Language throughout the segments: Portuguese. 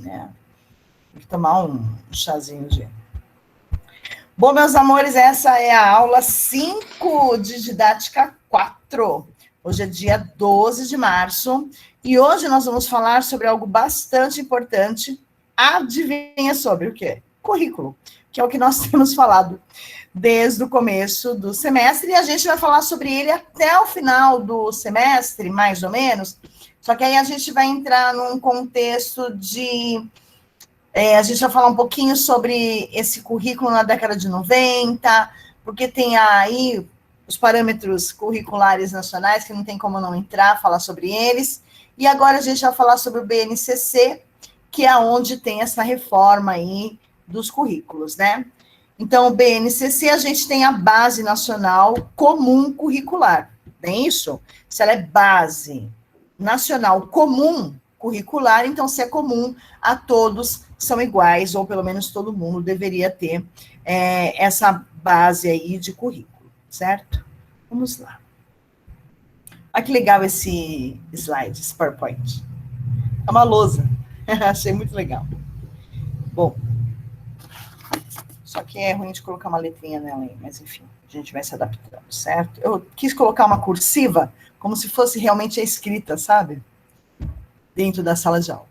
né? Tem que tomar um chazinho de... Bom, meus amores, essa é a aula 5 de didática 4. Hoje é dia 12 de março e hoje nós vamos falar sobre algo bastante importante. Adivinha sobre o quê? Currículo, que é o que nós temos falado desde o começo do semestre, e a gente vai falar sobre ele até o final do semestre, mais ou menos, só que aí a gente vai entrar num contexto de... a gente vai falar um pouquinho sobre esse currículo na década de 90, porque tem aí os parâmetros curriculares nacionais, que não tem como não entrar, falar sobre eles, e agora a gente vai falar sobre o BNCC, que é onde tem essa reforma aí dos currículos, né? Então, o BNCC, a gente tem a Base Nacional Comum Curricular, não é isso? Se ela é Base Nacional Comum Curricular, então, se é comum a todos, são iguais, ou pelo menos todo mundo deveria ter essa base aí de currículo, certo? Vamos lá. Olha que legal esse slide, esse PowerPoint. É uma lousa. Achei muito legal. Bom, só que é ruim de colocar uma letrinha nela aí, mas enfim, a gente vai se adaptando, certo? Eu quis colocar uma cursiva, como se fosse realmente a escrita, sabe? Dentro da sala de aula.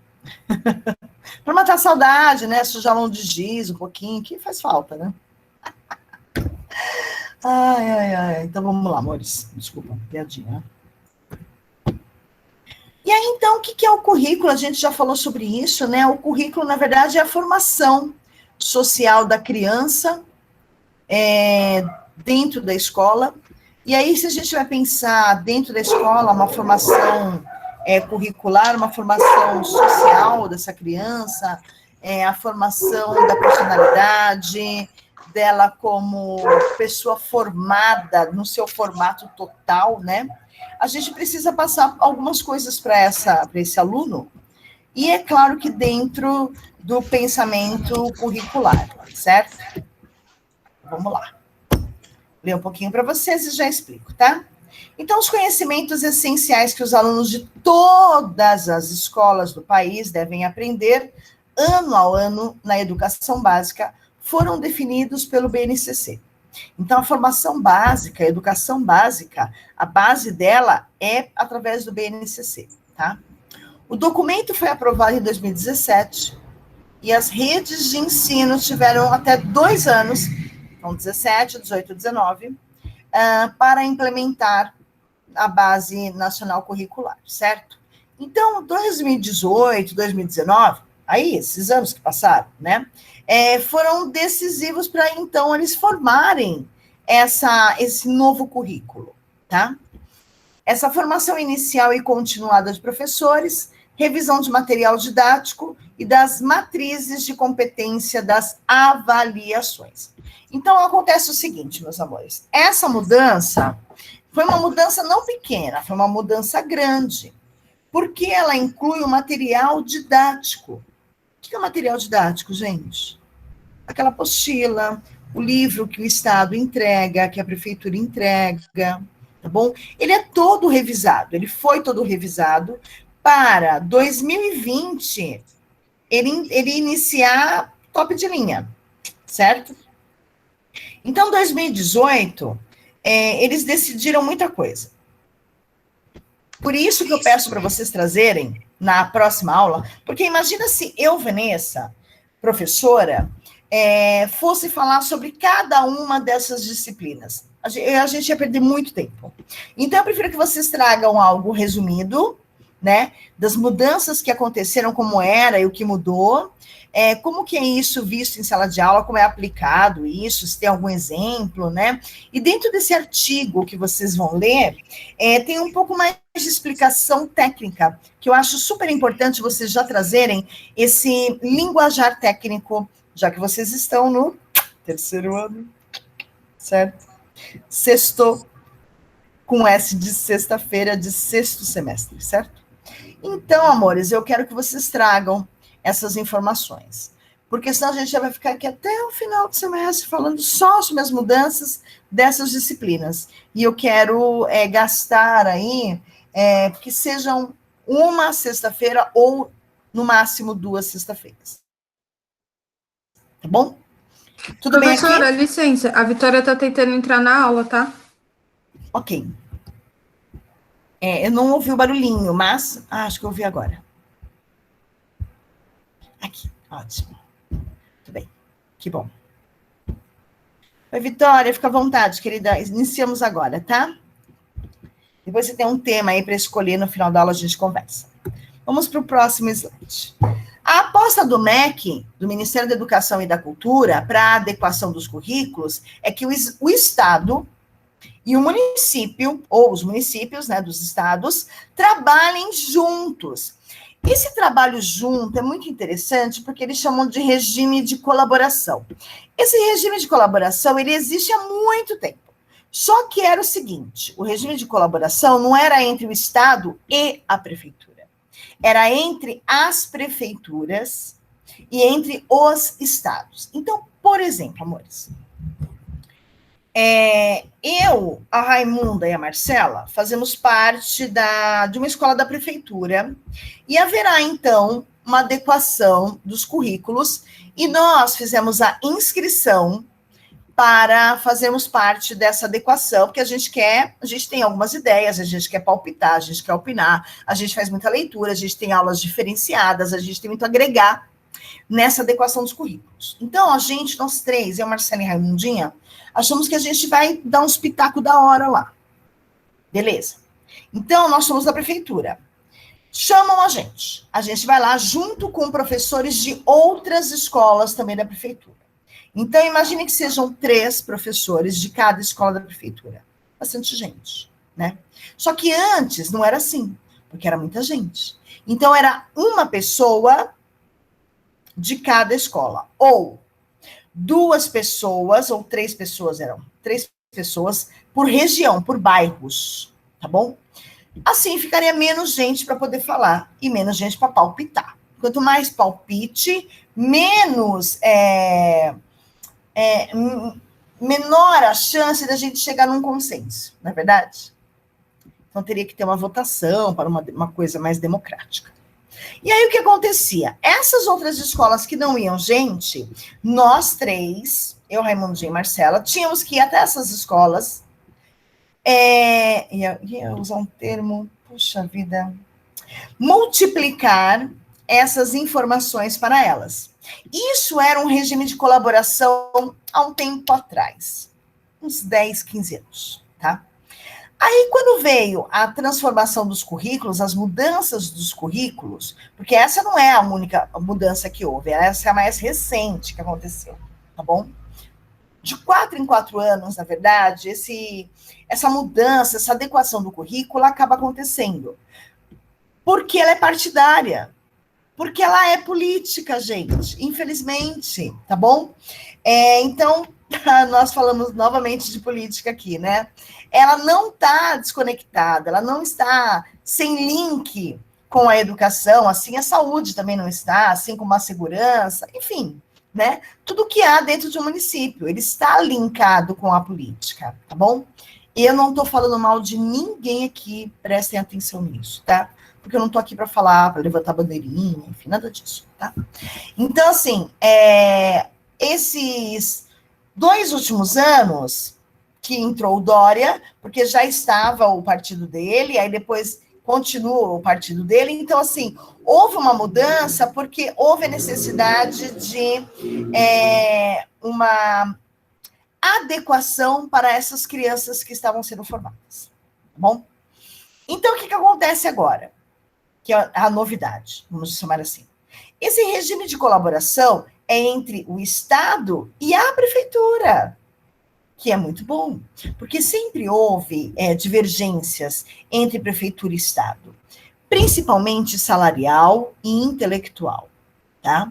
Para matar a saudade, né? Sujar a mão de giz um pouquinho, que faz falta, né? Ai. Então vamos lá, amores. Desculpa, piadinha, né? E aí, então, o que é o currículo? A gente já falou sobre isso, né? O currículo, na verdade, é a formação social da criança dentro da escola. E aí, se a gente vai pensar dentro da escola, uma formação curricular, uma formação social dessa criança, a formação da personalidade dela como pessoa formada no seu formato total, né? A gente precisa passar algumas coisas para esse aluno, e é claro que dentro do pensamento curricular, certo? Vamos lá. Ler um pouquinho para vocês e já explico, tá? Então, os conhecimentos essenciais que os alunos de todas as escolas do país devem aprender ano a ano na educação básica foram definidos pelo BNCC. Então, a formação básica, a educação básica, a base dela é através do BNCC, tá? O documento foi aprovado em 2017 e as redes de ensino tiveram até 2 anos, então 17, 18, 19, para implementar a Base Nacional Curricular, certo? Então, 2018, 2019, aí, esses anos que passaram, né, foram decisivos para, então, eles formarem esse novo currículo, tá? Essa formação inicial e continuada de professores, revisão de material didático e das matrizes de competência das avaliações. Então, acontece o seguinte, meus amores, essa mudança foi uma mudança não pequena, foi uma mudança grande, porque ela inclui o material didático. O que é o material didático, gente? Aquela apostila, o livro que o Estado entrega, que a prefeitura entrega, tá bom? Ele é todo revisado, ele foi todo revisado para 2020 ele iniciar top de linha, certo? Então, 2018, eles decidiram muita coisa. Por isso que eu peço para vocês trazerem na próxima aula, porque imagina se eu, Vanessa, professora, fosse falar sobre cada uma dessas disciplinas. A gente ia perder muito tempo. Então, eu prefiro que vocês tragam algo resumido, né, das mudanças que aconteceram, como era e o que mudou, como que é isso visto em sala de aula, como é aplicado isso, se tem algum exemplo, né? E dentro desse artigo que vocês vão ler, tem um pouco mais de explicação técnica, que eu acho super importante vocês já trazerem esse linguajar técnico, já que vocês estão no 3º ano, certo? Sexto, com S de sexta-feira, de 6º semestre, certo? Então, amores, eu quero que vocês tragam essas informações, porque senão a gente já vai ficar aqui até o final do semestre falando só sobre as mudanças dessas disciplinas. E eu quero gastar aí que sejam uma sexta-feira ou no máximo 2 sexta-feiras. Tá bom? Tudo bem aqui? Professora, licença, a Vitória tá tentando entrar na aula, tá? Ok. Eu não ouvi o barulhinho, mas acho que eu ouvi agora. Aqui, ótimo. Tudo bem, que bom. Oi, Vitória, fica à vontade, querida. Iniciamos agora, tá? Depois você tem um tema aí para escolher, no final da aula a gente conversa. Vamos para o próximo slide. A aposta do MEC, do Ministério da Educação e da Cultura, para a adequação dos currículos, é que o Estado e o município, ou os municípios, né, dos estados, trabalhem juntos. Esse trabalho junto é muito interessante porque eles chamam de regime de colaboração. Esse regime de colaboração, ele existe há muito tempo. Só que era o seguinte, o regime de colaboração não era entre o Estado e a prefeitura. Era entre as prefeituras e entre os estados. Então, por exemplo, amores, eu, a Raimunda e a Marcela fazemos parte de uma escola da prefeitura e haverá, então, uma adequação dos currículos e nós fizemos a inscrição para fazermos parte dessa adequação, porque a gente tem algumas ideias, a gente quer palpitar, a gente quer opinar, a gente faz muita leitura, a gente tem aulas diferenciadas, a gente tem muito a agregar nessa adequação dos currículos. Então, nós três, eu, Marcela e Raimundinha, achamos que a gente vai dar uns pitacos da hora lá. Beleza. Então, nós somos da prefeitura. Chamam a gente vai lá junto com professores de outras escolas também da prefeitura. Então, imagine que sejam 3 professores de cada escola da prefeitura. Bastante gente, né? Só que antes não era assim, porque era muita gente. Então, era uma pessoa de cada escola. Ou 2 pessoas, ou 3 pessoas, eram 3 pessoas por região, por bairros, tá bom? Assim ficaria menos gente para poder falar e menos gente para palpitar. Quanto mais palpite, menos menor a chance da gente chegar num consenso, não é verdade? Então teria que ter uma votação para uma coisa mais democrática. E aí o que acontecia? Essas outras escolas que não iam gente, nós 3, eu, Raimundinho e Marcela, tínhamos que ir até essas escolas, ia usar um termo, puxa vida, multiplicar essas informações para elas. Isso era um regime de colaboração há um tempo atrás, uns 10, 15 anos, tá? Aí, quando veio a transformação dos currículos, as mudanças dos currículos, porque essa não é a única mudança que houve, essa é a mais recente que aconteceu, tá bom? De 4 em 4 anos, na verdade, essa mudança, essa adequação do currículo acaba acontecendo. Porque ela é partidária. Porque ela é política, gente, infelizmente, tá bom? Então, nós falamos novamente de política aqui, né? Ela não está desconectada, ela não está sem link com a educação, assim a saúde também não está, assim como a segurança, enfim, né? Tudo que há dentro de um município, ele está linkado com a política, tá bom? Eu não estou falando mal de ninguém aqui, prestem atenção nisso, tá? Porque eu não estou aqui para falar, para levantar bandeirinha, enfim, nada disso, tá? Então, assim, esses 2 últimos anos que entrou o Dória, porque já estava o partido dele, aí depois continua o partido dele, então, assim, houve uma mudança porque houve a necessidade de uma adequação para essas crianças que estavam sendo formadas, tá bom? Então, o que acontece agora? Que é a novidade, vamos chamar assim. Esse regime de colaboração é entre o Estado e a prefeitura, que é muito bom, porque sempre houve divergências entre prefeitura e Estado, principalmente salarial e intelectual, tá?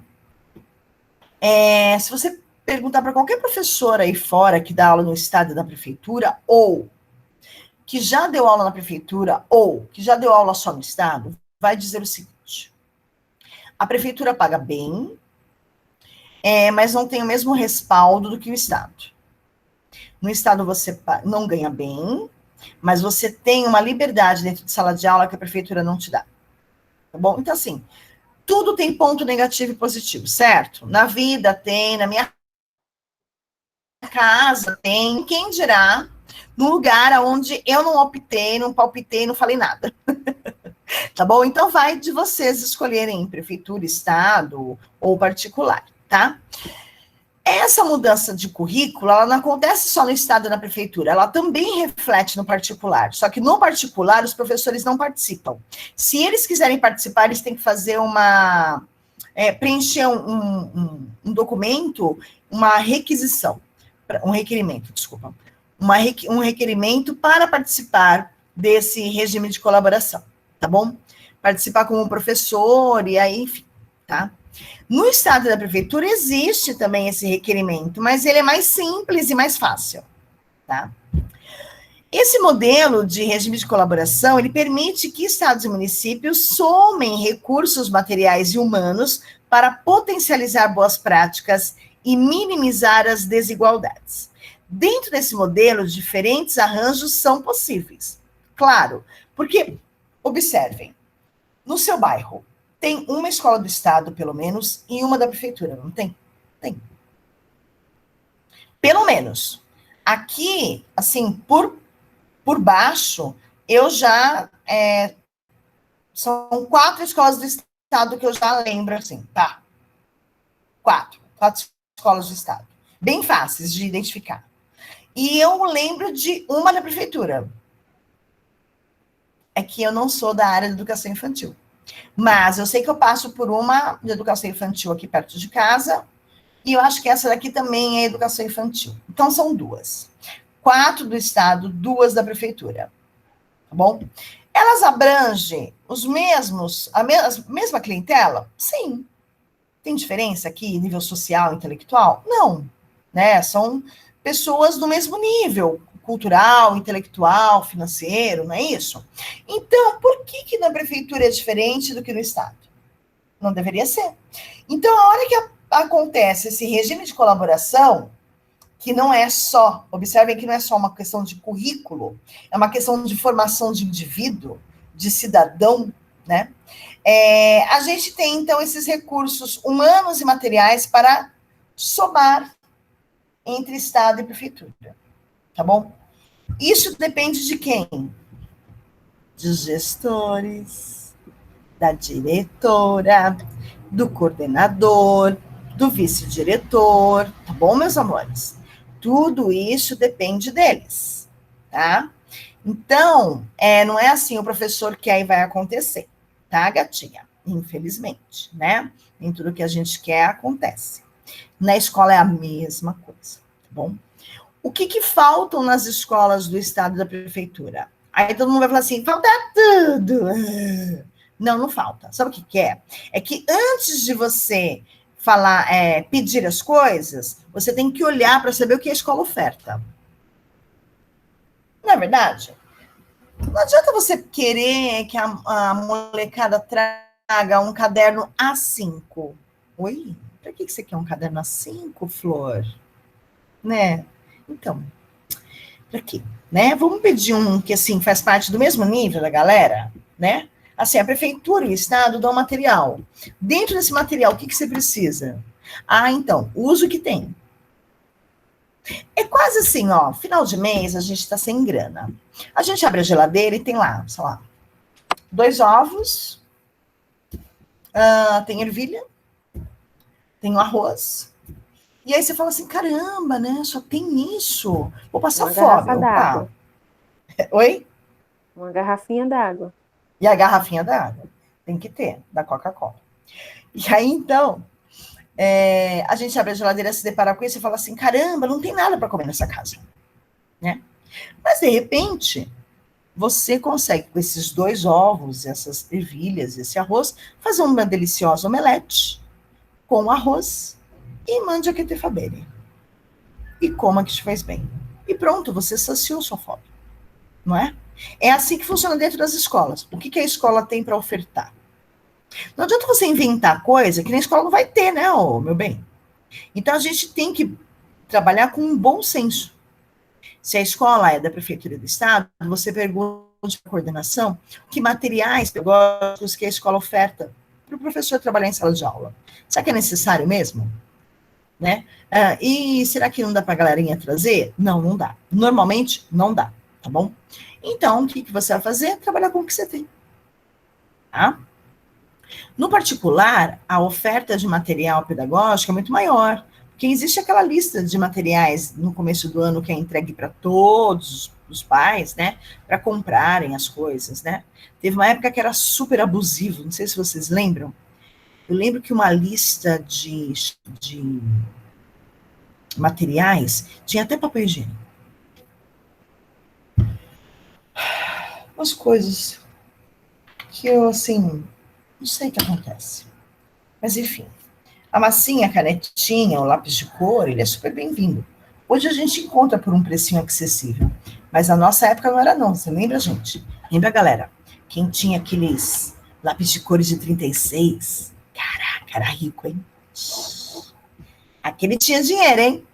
Se você perguntar para qualquer professor aí fora que dá aula no Estado e na prefeitura, ou que já deu aula na prefeitura, ou que já deu aula só no Estado, vai dizer o seguinte: a prefeitura paga bem, mas não tem o mesmo respaldo do que o Estado. No Estado você não ganha bem, mas você tem uma liberdade dentro de sala de aula que a prefeitura não te dá. Tá bom? Então, assim, Tudo tem ponto negativo e positivo, certo? Na vida tem, na minha casa tem, quem dirá, num lugar onde eu não optei, não palpitei, não falei nada. Tá bom? Então vai de vocês escolherem prefeitura, estado ou particular, tá? Essa mudança de currículo, ela não acontece só no estado e na prefeitura, ela também reflete no particular. Só que no particular, os professores não participam. Se eles quiserem participar, eles têm que fazer preencher um documento, uma requisição, um requerimento, desculpa. Um requerimento para participar desse regime de colaboração, tá bom? Participar como professor, e aí, enfim, tá? No estado da prefeitura existe também esse requerimento, mas ele é mais simples e mais fácil, tá? Esse modelo de regime de colaboração, ele permite que estados e municípios somem recursos materiais e humanos para potencializar boas práticas e minimizar as desigualdades. Dentro desse modelo, diferentes arranjos são possíveis. Claro, porque, observem, no seu bairro, tem uma escola do estado, pelo menos, e uma da prefeitura, não tem? Tem. Pelo menos. Aqui, assim, por baixo, eu já... são 4 escolas do estado que eu já lembro, assim, tá? 4 escolas do estado. Bem fáceis de identificar. E eu lembro de uma da prefeitura. É que eu não sou da área de educação infantil. Mas eu sei que eu passo por uma de educação infantil aqui perto de casa, e eu acho que essa daqui também é educação infantil. Então, são 2. 4 do estado, 2 da prefeitura. Tá bom? Elas abrangem a mesma clientela? Sim. Tem diferença aqui, nível social, intelectual? Não. Né? São pessoas do mesmo nível, cultural, intelectual, financeiro, não é isso? Então, por que na prefeitura é diferente do que no estado? Não deveria ser. Então, a hora que acontece esse regime de colaboração, que não é só, observem que não é só uma questão de currículo, é uma questão de formação de indivíduo, de cidadão, né? A gente tem, então, esses recursos humanos e materiais para somar entre estado e prefeitura. Tá bom? Isso depende de quem? Dos gestores, da diretora, do coordenador, do vice-diretor, tá bom, meus amores? Tudo isso depende deles, tá? Então, não é assim o professor que aí vai acontecer, tá, gatinha? Infelizmente, né? Nem tudo que a gente quer acontece. Na escola é a mesma coisa, tá bom? O que faltam nas escolas do estado da prefeitura? Aí todo mundo vai falar assim, falta tudo. Não, não falta. Sabe o que é? É que antes de você falar, pedir as coisas, você tem que olhar para saber o que a escola oferta. Não é verdade? Não adianta você querer que a molecada traga um caderno A5. Oi? Para que você quer um caderno A5, Flor? Né? Então, para quê? Né? Vamos pedir um que, assim, faz parte do mesmo nível da galera, né? Assim, a prefeitura e o estado dão material. Dentro desse material, o que você precisa? Então, o uso que tem. É quase assim, ó, final de mês, a gente está sem grana. A gente abre a geladeira e tem lá, sei lá, 2 ovos, tem ervilha, tem o arroz. E aí você fala assim, caramba, né? Só tem isso. Vou passar fome. Opa. Oi? Uma garrafinha d'água. E a garrafinha d'água. Tem que ter, da Coca-Cola. E aí, então, a gente abre a geladeira, se depara com isso e fala assim, caramba, não tem nada para comer nessa casa. Né? Mas, de repente, você consegue, com esses 2 ovos, essas ervilhas, esse arroz, fazer uma deliciosa omelete com arroz e mandioquete fabere. E coma que te faz bem. E pronto, você saciou sua fome. Não é? É assim que funciona dentro das escolas. O que a escola tem para ofertar? Não adianta você inventar coisa que na escola não vai ter, né, meu bem? Então, a gente tem que trabalhar com um bom senso. Se a escola é da prefeitura e do estado, você pergunta para a coordenação que materiais pedagógicos que a escola oferta. para o professor trabalhar em sala de aula. Será que é necessário mesmo? Né? E será que não dá para a galerinha trazer? Não, não dá. Normalmente, não dá, tá bom? Então, o que você vai fazer? Trabalhar com o que você tem. Tá? No particular, a oferta de material pedagógico é muito maior, porque existe aquela lista de materiais no começo do ano que é entregue para todos os pais, né, para comprarem as coisas, né? Teve uma época que era super abusivo, não sei se vocês lembram. Eu lembro que uma lista de materiais tinha até papel higiênico. Umas coisas que eu, assim, não sei o que acontece. Mas, enfim. A massinha, a canetinha, o lápis de cor, ele é super bem-vindo. Hoje a gente encontra por um precinho acessível. Mas na nossa época não era não. Você lembra, gente? Lembra, galera? Quem tinha aqueles lápis de cores de 36? Caraca, era rico, hein? Aquele tinha dinheiro, hein?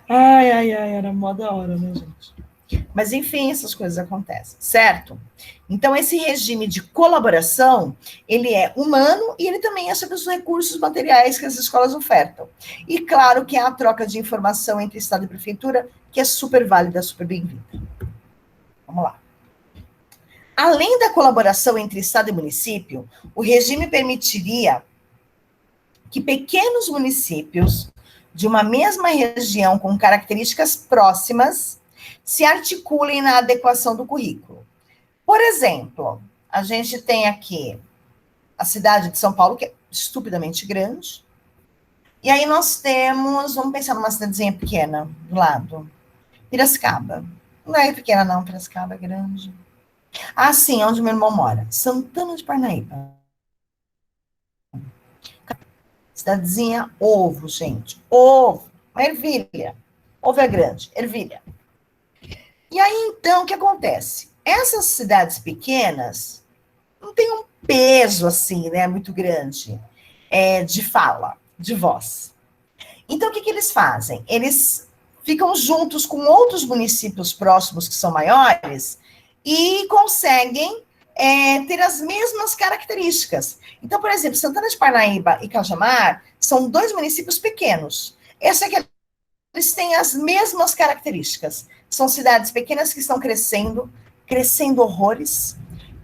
Ai, era mó da hora, né, gente? Mas, enfim, essas coisas acontecem, certo? Então, esse regime de colaboração, ele é humano e ele também é sobre os recursos materiais que as escolas ofertam. E, claro, que há a troca de informação entre Estado e Prefeitura, que é super válida, super bem-vinda. Vamos lá. Além da colaboração entre Estado e município, o regime permitiria que pequenos municípios de uma mesma região com características próximas se articulem na adequação do currículo. Por exemplo, a gente tem aqui a cidade de São Paulo, que é estupidamente grande, e aí nós temos, vamos pensar numa cidadezinha pequena do lado, Piracicaba. Não é pequena não, Piracicaba é grande. Ah, sim, é onde meu irmão mora, Santana de Parnaíba. Cidadezinha Ovo, gente, Ovo, uma ervilha. Ovo é grande, ervilha. E aí, então, o que acontece? Essas cidades pequenas não têm um peso, assim, né, muito grande de fala, de voz. Então, o que eles fazem? Eles ficam juntos com outros municípios próximos que são maiores e conseguem ter as mesmas características. Então, por exemplo, Santana de Parnaíba e Cajamar são dois municípios pequenos. Essa é que eles têm as mesmas características. São cidades pequenas que estão crescendo horrores,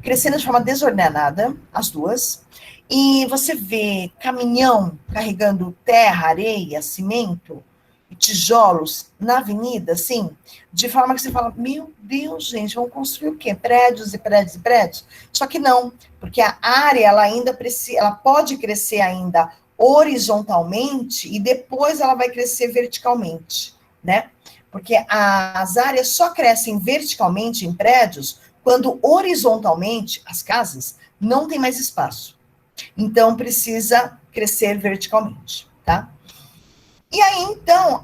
crescendo de forma desordenada, as duas. E você vê caminhão carregando terra, areia, cimento, tijolos na avenida, assim, de forma que você fala, meu Deus, gente, vão construir o quê? Prédios e prédios e prédios? Só que não, porque a área, ela ainda precisa, ela pode crescer ainda horizontalmente e depois ela vai crescer verticalmente, né? Porque as áreas só crescem verticalmente em prédios quando horizontalmente as casas não têm mais espaço. Então precisa crescer verticalmente, tá? E aí, então,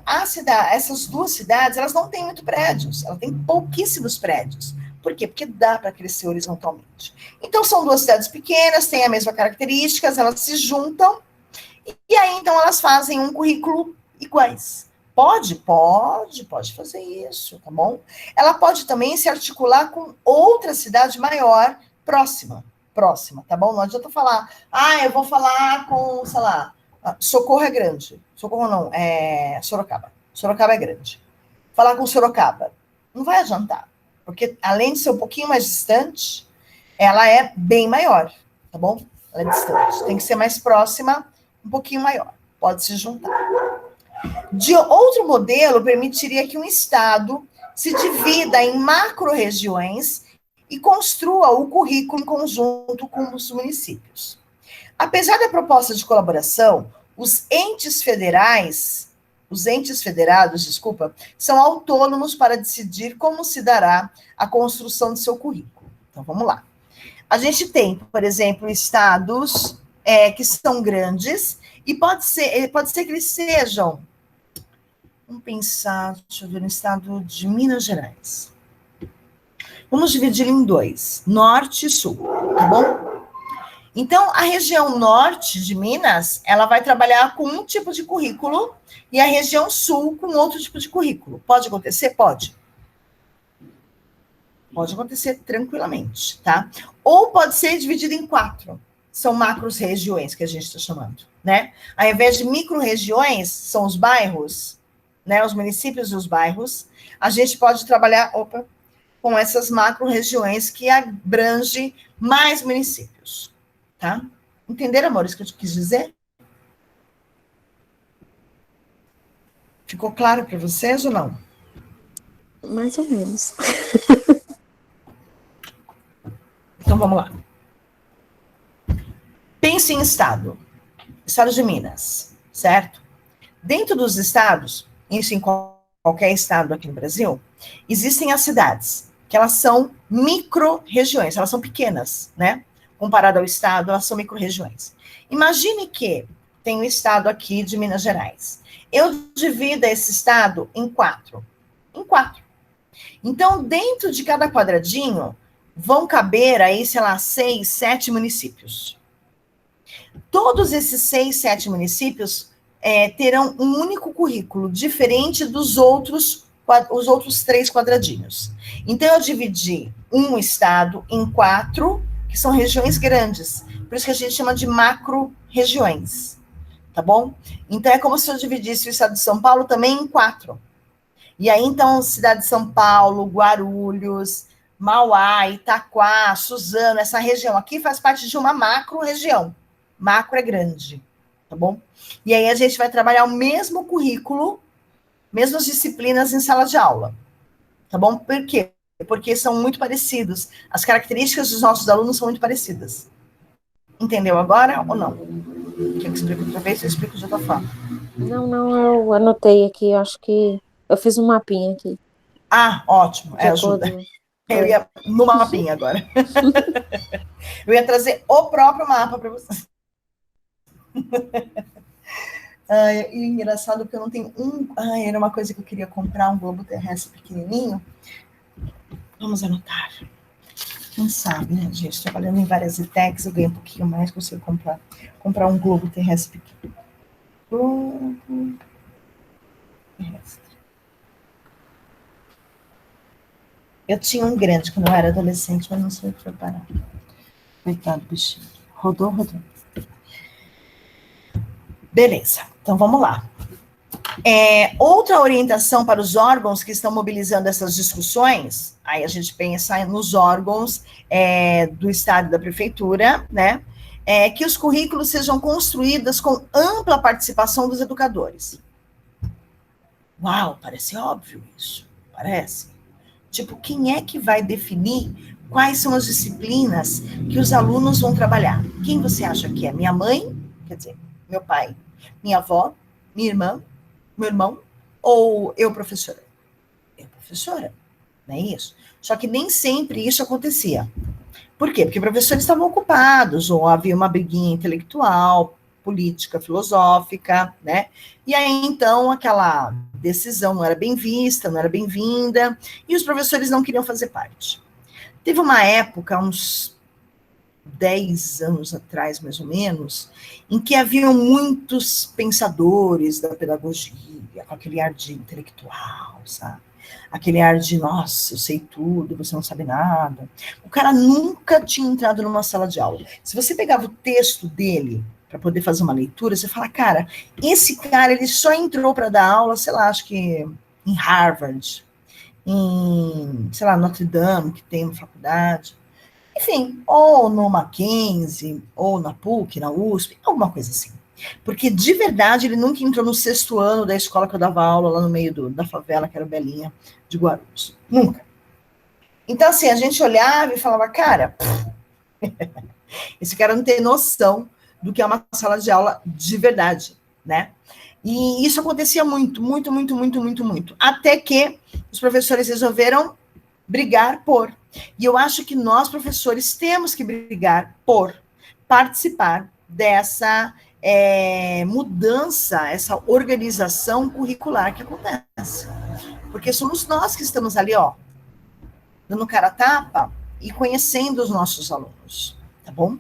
essas duas cidades, elas não têm muito prédios, elas têm pouquíssimos prédios. Por quê? Porque dá para crescer horizontalmente. Então, são duas cidades pequenas, têm a mesma características, elas se juntam, e aí, então, elas fazem um currículo iguais. Pode fazer isso, tá bom? Ela pode também se articular com outra cidade maior, próxima, tá bom? Não adianta falar, eu vou falar com, sei lá, Socorro é grande. Socorro não, Sorocaba. Sorocaba é grande. Falar com Sorocaba não vai adiantar, porque além de ser um pouquinho mais distante, ela é bem maior, tá bom? Ela é distante. Tem que ser mais próxima, um pouquinho maior. Pode se juntar. De outro modelo, permitiria que um estado se divida em macro-regiões e construa o currículo em conjunto com os municípios. Apesar da proposta de colaboração, os entes federados, são autônomos para decidir como se dará a construção de seu currículo. Então, vamos lá. A gente tem, por exemplo, estados que são grandes e pode ser que eles sejam, vamos pensar, deixa eu ver, no estado de Minas Gerais. Vamos dividir em dois, norte e sul, tá bom? Então, a região norte de Minas, ela vai trabalhar com um tipo de currículo e a região sul com outro tipo de currículo. Pode acontecer? Pode. Pode acontecer tranquilamente, tá? Ou pode ser dividido em 4. São macro-regiões que a gente está chamando, né? Ao invés de micro-regiões, são os bairros, né? Os municípios e os bairros. A gente pode trabalhar, com essas macro-regiões que abrange mais municípios, tá? Entenderam, amores, o que eu quis dizer? Ficou claro para vocês ou não? Mais ou menos. Então, vamos lá. Pense em estado. Estado de Minas, certo? Dentro dos estados, isso em qualquer estado aqui no Brasil, existem as cidades, que elas são micro-regiões, elas são pequenas, né? Comparado ao estado, elas são micro-regiões. Imagine que tem um estado aqui de Minas Gerais. Eu divido esse estado em 4. Em 4. Então, dentro de cada quadradinho, vão caber aí, sei lá, 6, 7 municípios. Todos esses 6, 7 municípios terão um único currículo, diferente dos outros 3 quadradinhos. Então, eu dividi um estado em 4, que são regiões grandes. Por isso que a gente chama de macro-regiões. Tá bom? Então, é como se eu dividisse o estado de São Paulo também em 4. E aí, então, cidade de São Paulo, Guarulhos, Mauá, Itaquá, Suzano, essa região aqui faz parte de uma macro-região. Macro é grande, tá bom? E aí a gente vai trabalhar o mesmo currículo, mesmas disciplinas em sala de aula, tá bom? Por quê? Porque são muito parecidos. As características dos nossos alunos são muito parecidas. Entendeu agora ou não? Quer que explique outra vez? Eu explico de outra forma. Não, eu anotei aqui, eu acho que eu fiz um mapinha aqui. Ah, ótimo, ajuda. Eu ia no mapinha agora. Eu ia trazer o próprio mapa para vocês. E engraçado que eu não tenho era uma coisa que eu queria comprar, um globo terrestre pequenininho. Vamos anotar. Quem sabe, né, gente? Trabalhando em várias ITECs, eu ganho um pouquinho mais, consigo comprar um globo terrestre pequeno. Globo terrestre. Eu tinha um grande quando eu era adolescente, mas não sei o que foi parar. Coitado, bichinho. Rodou. Beleza, então vamos lá. Outra orientação para os órgãos que estão mobilizando essas discussões, aí a gente pensa nos órgãos do Estado e da Prefeitura, né? Que os currículos sejam construídos com ampla participação dos educadores. Uau, parece óbvio isso, parece. Tipo, quem é que vai definir quais são as disciplinas que os alunos vão trabalhar? Quem você acha que é? Minha mãe? Quer dizer, meu pai? Minha avó? Minha irmã? Meu irmão? Ou eu, professora? Eu, professora, não é isso? Só que nem sempre isso acontecia. Por quê? Porque professores estavam ocupados, ou havia uma briguinha intelectual, política, filosófica, né? E aí, então, aquela decisão não era bem vista, não era bem-vinda, e os professores não queriam fazer parte. Teve uma época, uns 10 anos atrás, mais ou menos, em que haviam muitos pensadores da pedagogia, com aquele ar de intelectual, sabe? Aquele ar de, nossa, eu sei tudo, você não sabe nada. O cara nunca tinha entrado numa sala de aula. Se você pegava o texto dele para poder fazer uma leitura, você fala, cara, esse cara, ele só entrou para dar aula, sei lá, acho que em Harvard, em, sei lá, Notre Dame, que tem uma faculdade, enfim, ou no Mackenzie, ou na PUC, na USP, alguma coisa assim. Porque, de verdade, ele nunca entrou no 6º ano da escola que eu dava aula, lá no meio da favela, que era Belinha, de Guarulhos. Nunca. Então, assim, a gente olhava e falava, cara, esse cara não tem noção do que é uma sala de aula de verdade, né? E isso acontecia muito. Até que os professores resolveram brigar por. E eu acho que nós, professores, temos que brigar por participar dessa mudança, essa organização curricular que acontece. Porque somos nós que estamos ali, ó, dando cara a tapa e conhecendo os nossos alunos, tá bom?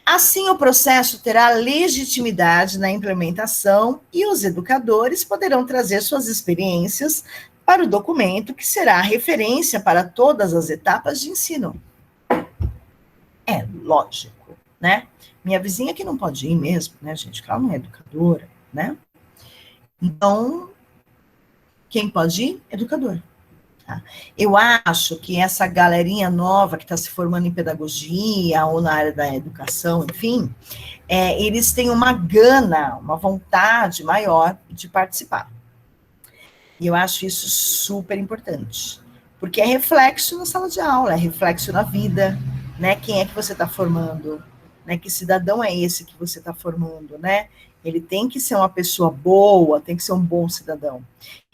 Assim, o processo terá legitimidade na implementação e os educadores poderão trazer suas experiências para o documento que será a referência para todas as etapas de ensino. É lógico, né? Minha vizinha que não pode ir mesmo, né, gente? Porque ela não é educadora, né? Então, quem pode ir? Educador. Tá? Eu acho que essa galerinha nova que está se formando em pedagogia ou na área da educação, enfim, eles têm uma gana, uma vontade maior de participar. E eu acho isso super importante, porque é reflexo na sala de aula, é reflexo na vida, né? Quem é que você está formando? Né? Que cidadão é esse que você está formando, né? Ele tem que ser uma pessoa boa, tem que ser um bom cidadão.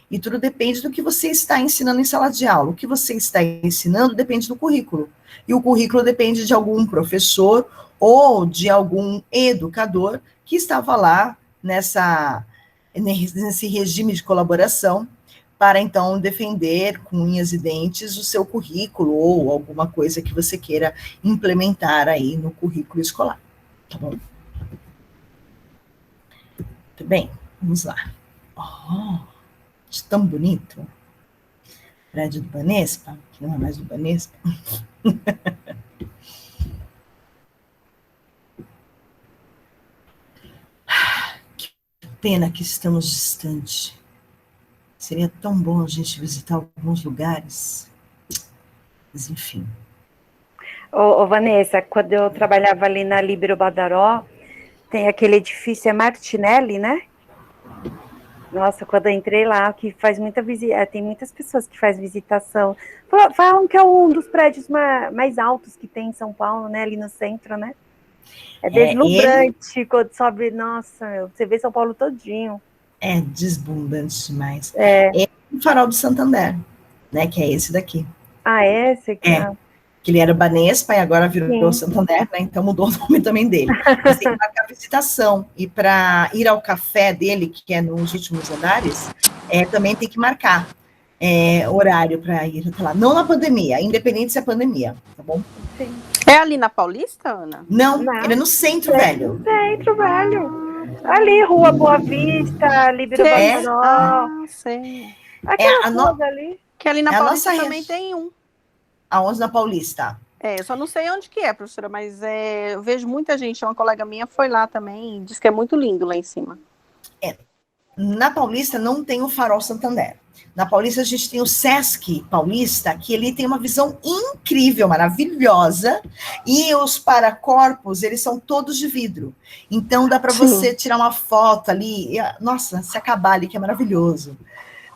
E tudo depende do que você está ensinando em sala de aula. O que você está ensinando depende do currículo. E o currículo depende de algum professor ou de algum educador que estava lá nesse regime de colaboração para, então, defender com unhas e dentes o seu currículo ou alguma coisa que você queira implementar aí no currículo escolar. Tá bom? Muito bem, vamos lá. Tão bonito. Prédio do Banespa, que não é mais do Banespa. Que pena que estamos distantes. Seria tão bom a gente visitar alguns lugares. Mas, enfim. Ô, Vanessa, quando eu trabalhava ali na Líbero Badaró, tem aquele edifício, é Martinelli, né? Nossa, quando eu entrei lá, que faz muita visita, tem muitas pessoas que fazem visitação. Falam que é um dos prédios mais altos que tem em São Paulo, né? Ali no centro, né? É deslumbrante quando sobe, nossa, você vê São Paulo todinho. É desbundante demais. É o Farol do Santander, né? Que é esse daqui. Ah, esse aqui? Que ele era Banespa e agora virou Santander, né? Então mudou o nome também dele. Mas tem que marcar visitação. E para ir ao café dele, que é nos últimos andares, também tem que marcar horário para ir até lá. Não na pandemia, independente se é pandemia, tá bom? Sim. É ali na Paulista, Ana? Não, ele é no Centro Velho. Centro Velho. Ali, Rua Boa Vista, Líbero Badaró. Ah, sei. Aquela coisa ali. Que ali na Paulista também tem um. Aonde? Na Paulista? Eu só não sei onde que é, professora, mas eu vejo muita gente, uma colega minha foi lá também e diz que é muito lindo lá em cima. Na Paulista não tem o Farol Santander. Na Paulista a gente tem o Sesc Paulista, que ele tem uma visão incrível, maravilhosa, e os paracorpos, eles são todos de vidro. Então dá para você tirar uma foto ali, nossa, se acabar ali, que é maravilhoso.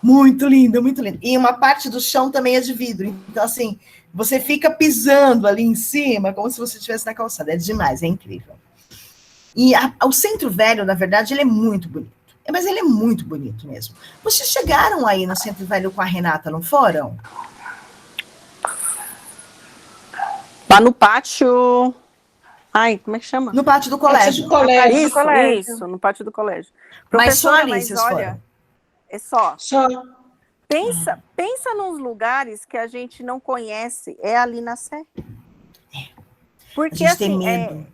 Muito lindo, muito lindo. E uma parte do chão também é de vidro. Então, assim, você fica pisando ali em cima, como se você estivesse na calçada. É demais, é incrível. E o Centro Velho, na verdade, ele é muito bonito. Mas ele é muito bonito mesmo. Vocês chegaram aí no Centro Velho com a Renata, não foram? Lá no pátio... Ai, como é que chama? No pátio do colégio. Isso, no pátio do colégio. Mas só ali vocês foram? É só. Pensa nos lugares que a gente não conhece, é ali na Sé. Porque a gente assim, tem medo.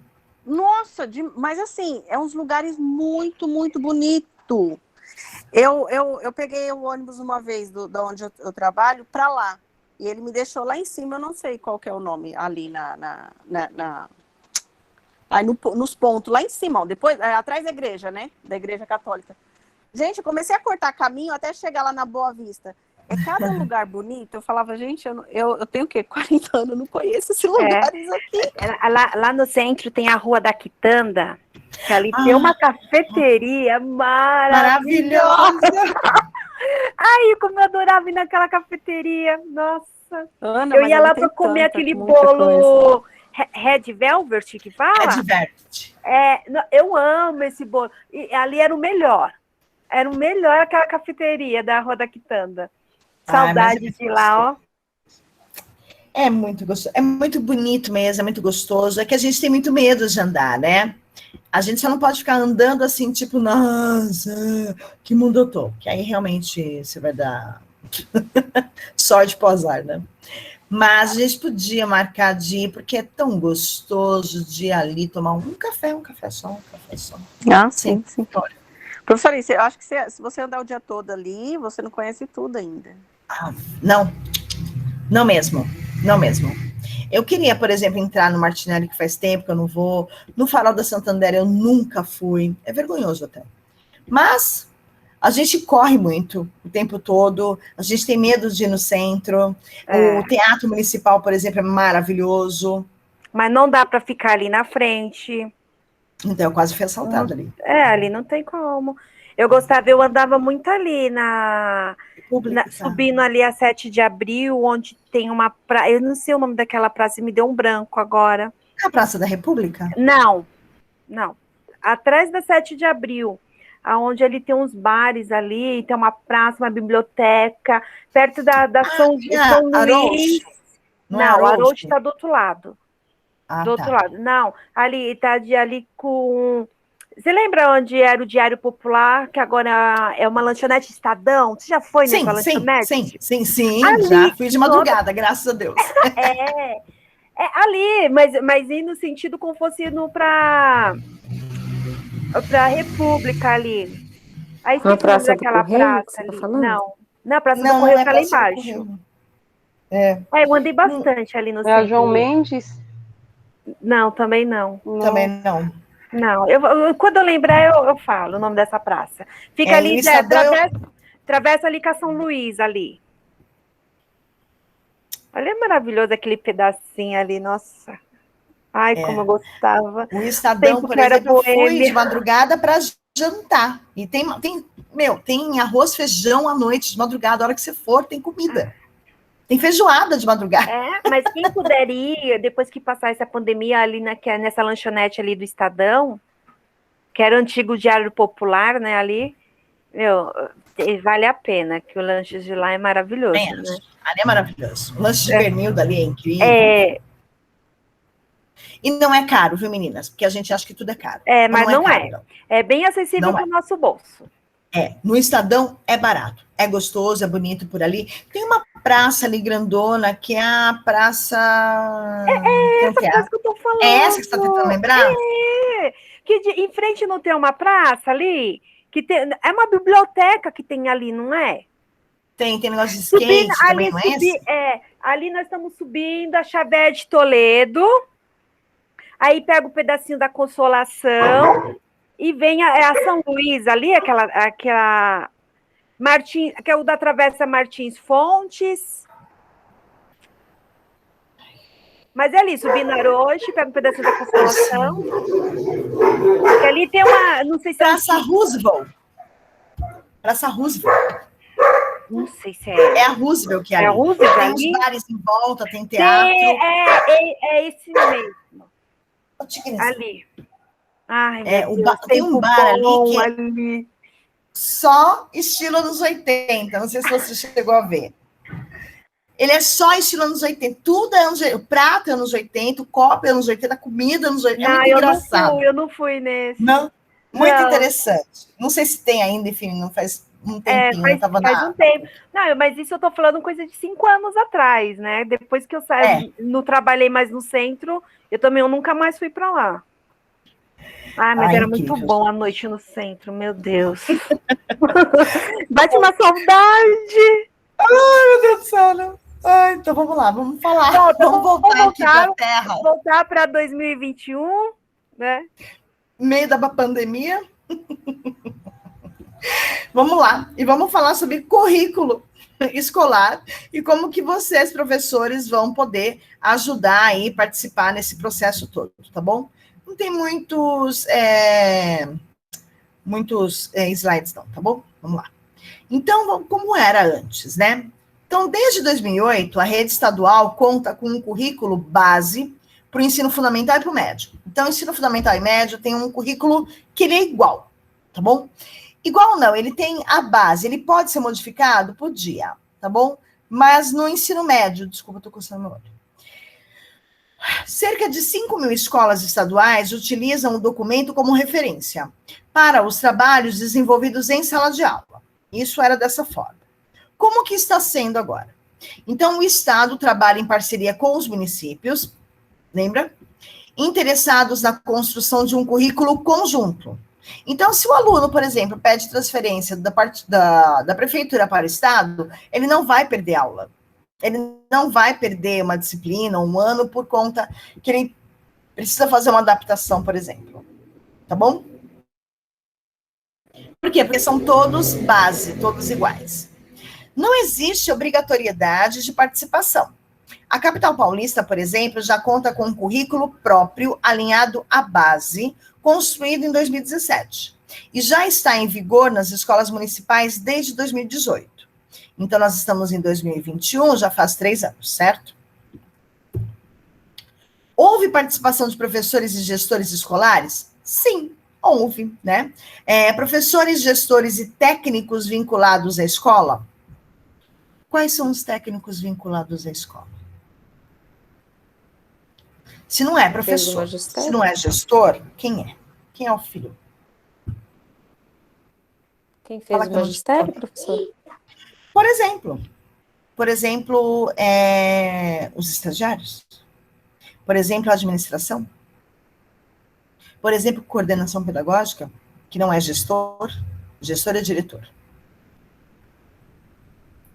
Nossa, mas assim, é uns lugares muito, muito bonito. Eu peguei o ônibus uma vez da onde eu trabalho para lá. E ele me deixou lá em cima, eu não sei qual que é o nome, ali aí nos pontos, lá em cima, ó, depois, atrás da igreja, né? Da igreja católica. Gente, eu comecei a cortar caminho até chegar lá na Boa Vista. É cada lugar bonito. Eu falava, gente, eu tenho o quê? 40 anos, eu não conheço esses lugares aqui. Lá no centro tem a Rua da Quitanda, que ali tem uma cafeteria maravilhosa. Ai, como eu adorava ir naquela cafeteria. Nossa. Ana, eu ia lá para comer aquele bolo Red Velvet, que fala? Red Velvet. Eu amo esse bolo. E ali era o melhor. Era o melhor aquela cafeteria da Rua da Quitanda. Saudade de lá, ó. É muito gostoso, é muito bonito mesmo, é muito gostoso. É que a gente tem muito medo de andar, né? A gente só não pode ficar andando assim, tipo, nossa, que mundo eu tô. Que aí realmente você vai dar sorte pro azar, né? Mas a gente podia marcar de ir, porque é tão gostoso de ir ali tomar um café só. Ah, sim. Professora, eu acho que se você andar o dia todo ali, você não conhece tudo ainda. Não, não mesmo, não mesmo. Eu queria, por exemplo, entrar no Martinelli, que faz tempo que eu não vou. No Farol da Santander eu nunca fui. É vergonhoso até. Mas a gente corre muito o tempo todo, a gente tem medo de ir no centro. O Teatro Municipal, por exemplo, é maravilhoso. Mas não dá para ficar ali na frente. Então, eu quase fui assaltada ali. Ali não tem como. Eu andava muito ali subindo ali a 7 de abril, onde tem uma praça. Eu não sei o nome daquela praça, me deu um branco agora. A Praça da República? Não. Atrás da 7 de abril, aonde ele tem uns bares ali, tem uma praça, uma biblioteca, perto da São Luís. Não, Arouche está do outro lado. Outro lado. Não, ali está ali com. Você lembra onde era o Diário Popular, que agora é uma lanchonete Estadão? Você já foi nessa lanchonete? Sim, ali, já fui de madrugada, graças a Deus. Ali, mas ir no sentido como fosse indo para República ali. Aí você Praça daquela praça ali? Não, a Praça do Correio fica lá embaixo. Eu andei bastante ali no centro. João Mendes? Não, também não. Também não. Não, quando eu lembrar, eu falo o nome dessa praça. Fica ali, travessa ali com a São Luís, ali. Olha, é maravilhoso aquele pedacinho ali, nossa. Ai, como eu gostava. O Estadão, por exemplo, eu fui de madrugada para jantar. E tem arroz, feijão à noite, de madrugada, a hora que você for, tem comida. Tem feijoada de madrugada. Mas quem puder ir, depois que passar essa pandemia ali nessa lanchonete ali do Estadão, que era o antigo Diário Popular, né, ali, vale a pena, que o lanche de lá é maravilhoso, né? Ali é maravilhoso. O lanche de pernil dali é incrível. E não é caro, viu, meninas? Porque a gente acha que tudo é caro. Mas não é. Não. É bem acessível para o nosso bolso. No Estadão é barato, é gostoso, é bonito por ali. Tem uma praça ali grandona, que é a praça... essa praça que eu tô falando. É essa que você está tentando lembrar? Que em frente não tem uma praça ali? É uma biblioteca que tem ali, não é? Tem negócio de skate também, não é esse? Ali nós estamos subindo a Xavier de Toledo, aí pega o pedacinho da Consolação... E vem a São Luís ali, aquela Martins, que é o da Travessa Martins Fontes. Mas é ali, subindo Arouche, pega um pedacinho da Consolação. E ali tem uma, não sei se Praça Roosevelt. Praça Roosevelt. Não sei se é. É a Roosevelt que é ali. É a Roosevelt tem ali? Tem uns bares em volta, tem teatro. É esse mesmo. Ali. Ai, tem um bar ali que é só estilo anos 80. Não sei se você chegou a ver. Ele é só estilo anos 80. Tudo é anos 80. O prato é anos 80, o copo é anos 80, a comida é anos 80. É muito engraçado. Eu não fui nesse. Não? Muito interessante. Não sei se tem ainda, enfim, não faz um tempinho. Faz um tempo. Não, mas isso eu tô falando coisa de 5 anos atrás, né? Depois que eu saí, não trabalhei mais no centro, eu nunca mais fui para lá. Mas era incrível. muito bom a noite no centro, meu Deus. Bate uma saudade. Ai, meu Deus do céu, não. Então vamos lá, vamos falar. Vamos voltar aqui para a Terra. Voltar para 2021, né? Meio da pandemia. Vamos lá, e vamos falar sobre currículo escolar e como que vocês, professores, vão poder ajudar aí, participar nesse processo todo, tá bom? Não tem muitos slides não, tá bom? Vamos lá. Então, como era antes, né? Então, desde 2008, a rede estadual conta com um currículo base para o ensino fundamental e para o médio. Então, ensino fundamental e médio tem um currículo que ele é igual, tá bom? Igual não, ele tem a base, ele pode ser modificado? Podia, tá bom? Mas no ensino médio, desculpa, estou coçando meu olho. Cerca de 5.000 escolas estaduais utilizam o documento como referência para os trabalhos desenvolvidos em sala de aula. Isso era dessa forma. Como que está sendo agora? Então, o Estado trabalha em parceria com os municípios, lembra? Interessados na construção de um currículo conjunto. Então, se o aluno, por exemplo, pede transferência da prefeitura para o estado, ele não vai perder aula. Ele não vai perder uma disciplina, um ano, por conta que ele precisa fazer uma adaptação, por exemplo. Tá bom? Por quê? Porque são todos base, todos iguais. Não existe obrigatoriedade de participação. A capital paulista, por exemplo, já conta com um currículo próprio alinhado à base, construído em 2017. E já está em vigor nas escolas municipais desde 2018. Então, nós estamos em 2021, já faz 3 anos, certo? Houve participação de professores e gestores escolares? Sim, houve, né? Professores, gestores e técnicos vinculados à escola? Quais são os técnicos vinculados à escola? Se não é professor, se não é gestor, quem é? Quem é o filho? Quem fez o magistério, professor? Por exemplo, os estagiários. Por exemplo, a administração. Por exemplo, coordenação pedagógica, que não é gestor é diretor.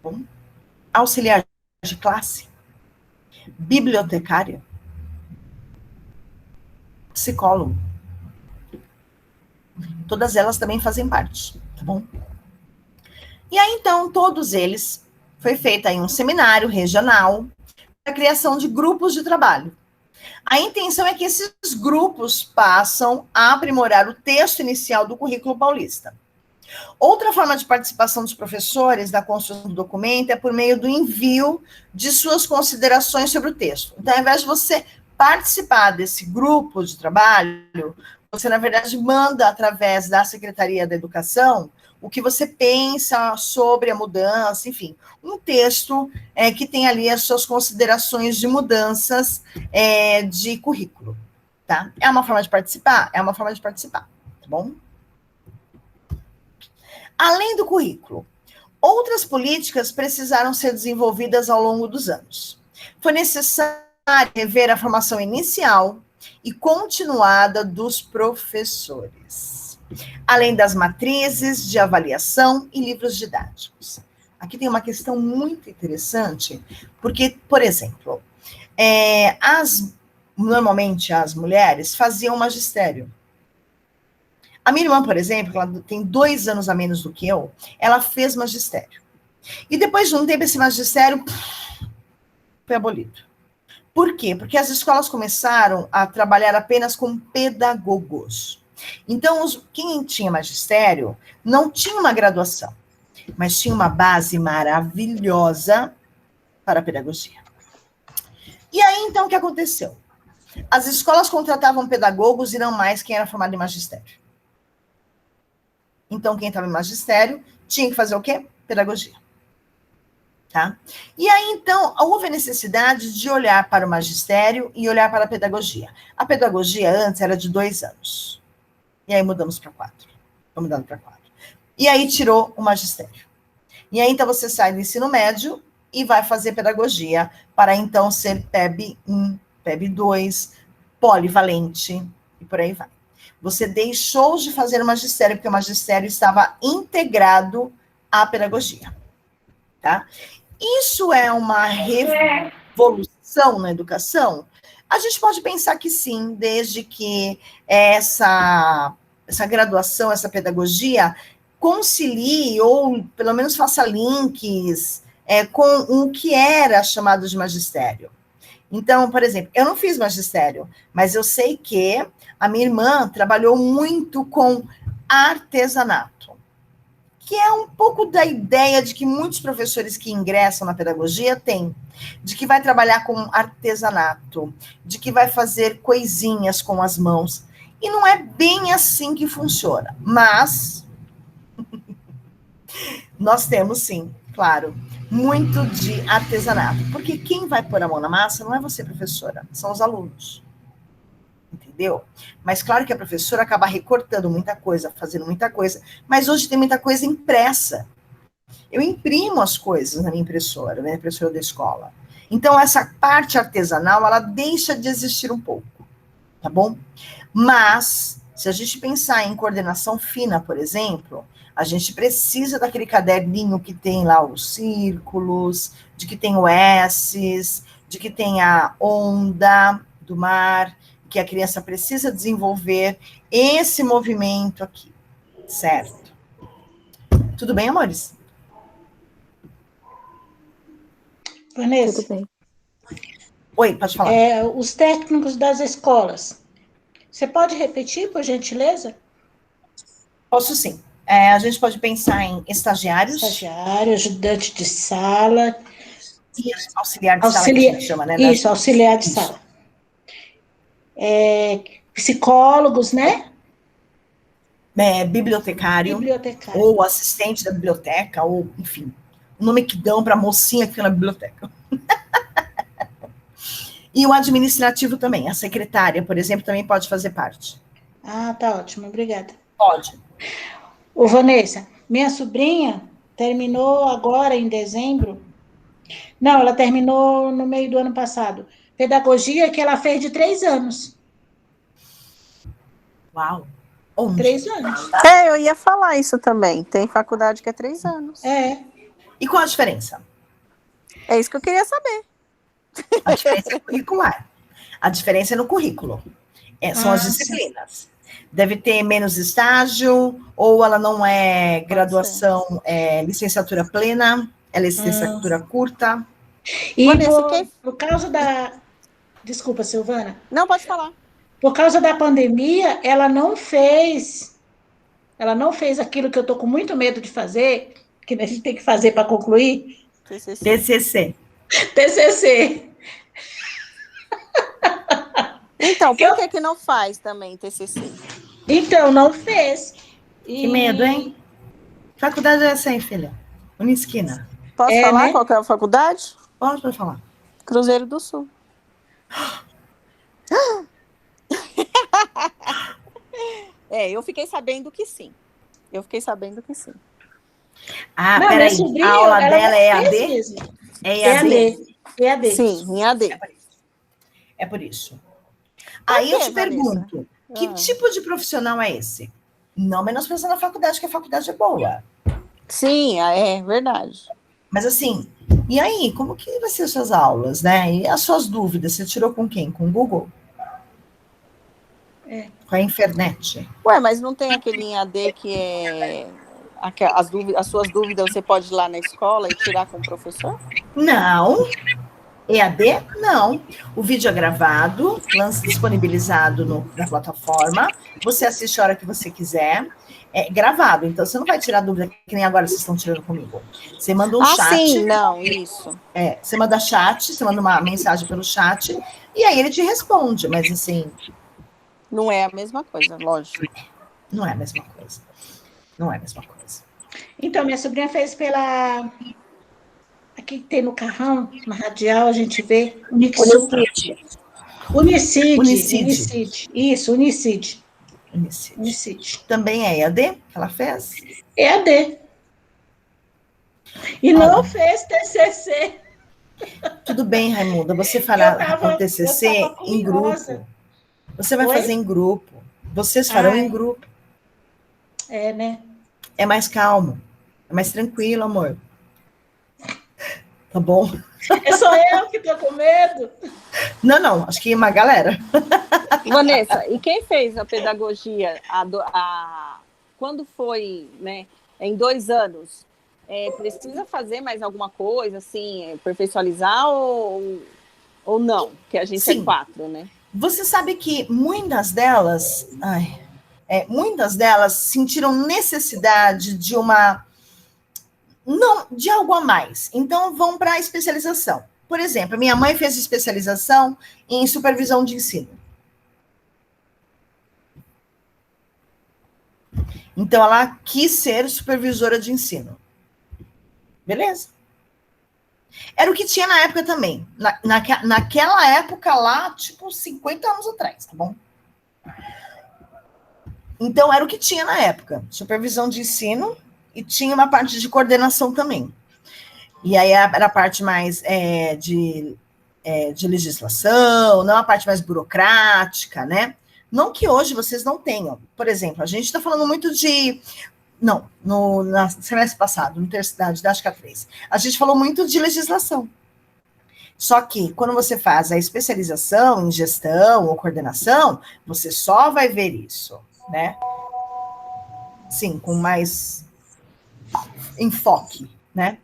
Bom, auxiliar de classe, bibliotecário, psicólogo. Todas elas também fazem parte, tá bom? E aí, então, todos eles, foi feito aí um seminário regional para a criação de grupos de trabalho. A intenção é que esses grupos passam a aprimorar o texto inicial do currículo paulista. Outra forma de participação dos professores na construção do documento é por meio do envio de suas considerações sobre o texto. Então, ao invés de você participar desse grupo de trabalho, você, na verdade, manda através da Secretaria da Educação o que você pensa sobre a mudança, enfim, um texto que tem ali as suas considerações de mudanças de currículo, tá? É uma forma de participar? É uma forma de participar, tá bom? Além do currículo, outras políticas precisaram ser desenvolvidas ao longo dos anos. Foi necessário rever a formação inicial e continuada dos professores, além das matrizes de avaliação e livros didáticos. Aqui tem uma questão muito interessante, porque, por exemplo, normalmente as mulheres faziam magistério. A minha irmã, por exemplo, ela tem 2 anos a menos do que eu, ela fez magistério. E depois de um tempo, esse magistério foi abolido. Por quê? Porque as escolas começaram a trabalhar apenas com pedagogos. Então, quem tinha magistério não tinha uma graduação, mas tinha uma base maravilhosa para a pedagogia. E aí, então, o que aconteceu? As escolas contratavam pedagogos e não mais quem era formado em magistério. Então, quem estava em magistério tinha que fazer o quê? Pedagogia. Tá? E aí, então, houve a necessidade de olhar para o magistério e olhar para a pedagogia. A pedagogia antes era de 2 anos. E aí mudamos para 4. Vamos mudando para 4. E aí tirou o magistério. E aí, então, você sai do ensino médio e vai fazer pedagogia para, então, ser PEB 1, PEB 2, polivalente e por aí vai. Você deixou de fazer o magistério porque o magistério estava integrado à pedagogia. Tá? Isso é uma revolução na educação? A gente pode pensar que sim, desde que essa graduação, essa pedagogia, concilie ou pelo menos faça links com o que era chamado de magistério. Então, por exemplo, eu não fiz magistério, mas eu sei que a minha irmã trabalhou muito com artesanato, que é um pouco da ideia de que muitos professores que ingressam na pedagogia têm, de que vai trabalhar com artesanato, de que vai fazer coisinhas com as mãos. E não é bem assim que funciona, mas nós temos sim, claro, muito de artesanato, porque quem vai pôr a mão na massa não é você, professora, são os alunos. Entendeu? Mas claro que a professora acaba recortando muita coisa, fazendo muita coisa, mas hoje tem muita coisa impressa. Eu imprimo as coisas na minha impressora da escola. Então, essa parte artesanal, ela deixa de existir um pouco, tá bom? Mas Se a gente pensar em coordenação fina, por exemplo, a gente precisa daquele caderninho que tem lá os círculos, de que tem o S's, de que tem a onda do mar, que a criança precisa desenvolver esse movimento aqui, certo? Tudo bem, amores? Vanessa, Tudo bem. Oi, pode falar. os técnicos das escolas. Você pode repetir, por gentileza? Posso sim. A gente pode pensar em estagiários. Estagiário, ajudante de sala. Isso, auxiliar de sala, que a gente chama, né? Isso, auxiliar de Isso. sala. Psicólogos, né? Bibliotecário, Bibliotecário. ou assistente da biblioteca, ou, enfim, o nome que dão para a mocinha que fica na biblioteca. E o administrativo também, a secretária, por exemplo, também pode fazer parte. Ah, tá ótimo, obrigada. Pode. Ô, Vanessa, minha sobrinha terminou agora em dezembro. Não, ela terminou no meio do ano passado. Pedagogia que ela fez de 3 anos. Uau. Onde? 3 anos. Eu ia falar isso também. Tem faculdade que é 3 anos. E qual a diferença? É isso que eu queria saber. A diferença é curricular. A diferença é no currículo. São as sim. disciplinas. Deve ter menos estágio, ou ela não é graduação, licenciatura plena, é licenciatura curta. E Vanessa, por causa da... Desculpa, Silvana. Não, pode falar. Por causa da pandemia, ela não fez aquilo que eu tô com muito medo de fazer, que a gente tem que fazer para concluir, TCC. TCC. Então, por que não faz também TCC? Então, não fez. Que medo, hein? Faculdade é essa aí, filha? Unisquina. Posso falar né? qual que é a faculdade? Pode falar. Cruzeiro do Sul. Eu fiquei sabendo que sim. Ah, Não, peraí. minha sobrinha, A aula ela dela não é EAD? fez mesmo. É EAD? EAD. Sim, em AD. É por isso. Aí eu quê, te pergunto, que tipo de profissional é esse? Não menosprezando a faculdade, que a faculdade é boa. Sim, é verdade. Mas assim, e aí, como que vai ser as suas aulas, né? E as suas dúvidas, você tirou com quem? Com o Google? Com a internet? Ué, mas não tem aquele em AD que é... As suas dúvidas você pode ir lá na escola e tirar com o professor? Não. EAD? Não. O vídeo é gravado, disponibilizado na plataforma. Você assiste a hora que você quiser. É gravado, então você não vai tirar dúvida que nem agora vocês estão tirando comigo. Você manda um chat. Sim, não, isso. Você manda chat, você manda uma mensagem pelo chat, e aí ele te responde, mas assim... Não é a mesma coisa, lógico. Não é a mesma coisa. Não é a mesma coisa. Então, minha sobrinha fez pela... Aqui que tem no carrão, na radial, a gente vê. Unicid. Isso, Unicid. Também é EAD que ela fez? EAD. E não fez TCC. Tudo bem, Raimunda, você fará o TCC em grupo. Você vai fazer em grupo. Vocês farão em grupo. Né? É mais calmo. É mais tranquilo, amor. Tá bom? É só eu que tô com medo? Não, acho que uma galera. Vanessa, e quem fez a pedagogia quando foi, né, em 2 anos? Precisa fazer mais alguma coisa, assim, aperfeiçoar ou não? Que a gente é 4, né? Você sabe que muitas delas sentiram necessidade de de algo a mais. Então, vão para a especialização. Por exemplo, minha mãe fez especialização em supervisão de ensino. Então, ela quis ser supervisora de ensino. Beleza. Era o que tinha na época também. Naquela época lá, tipo, 50 anos atrás, tá bom? Então, era o que tinha na época. Supervisão de ensino e tinha uma parte de coordenação também. E aí era a parte mais de legislação, não a parte mais burocrática, né? Não que hoje vocês não tenham. Por exemplo, a gente está falando muito de... Não, no semestre passado, no terceiro, didática 3, a gente falou muito de legislação. Só que, quando você faz a especialização em gestão ou coordenação, você só vai ver isso, né? Sim, com mais enfoque, né?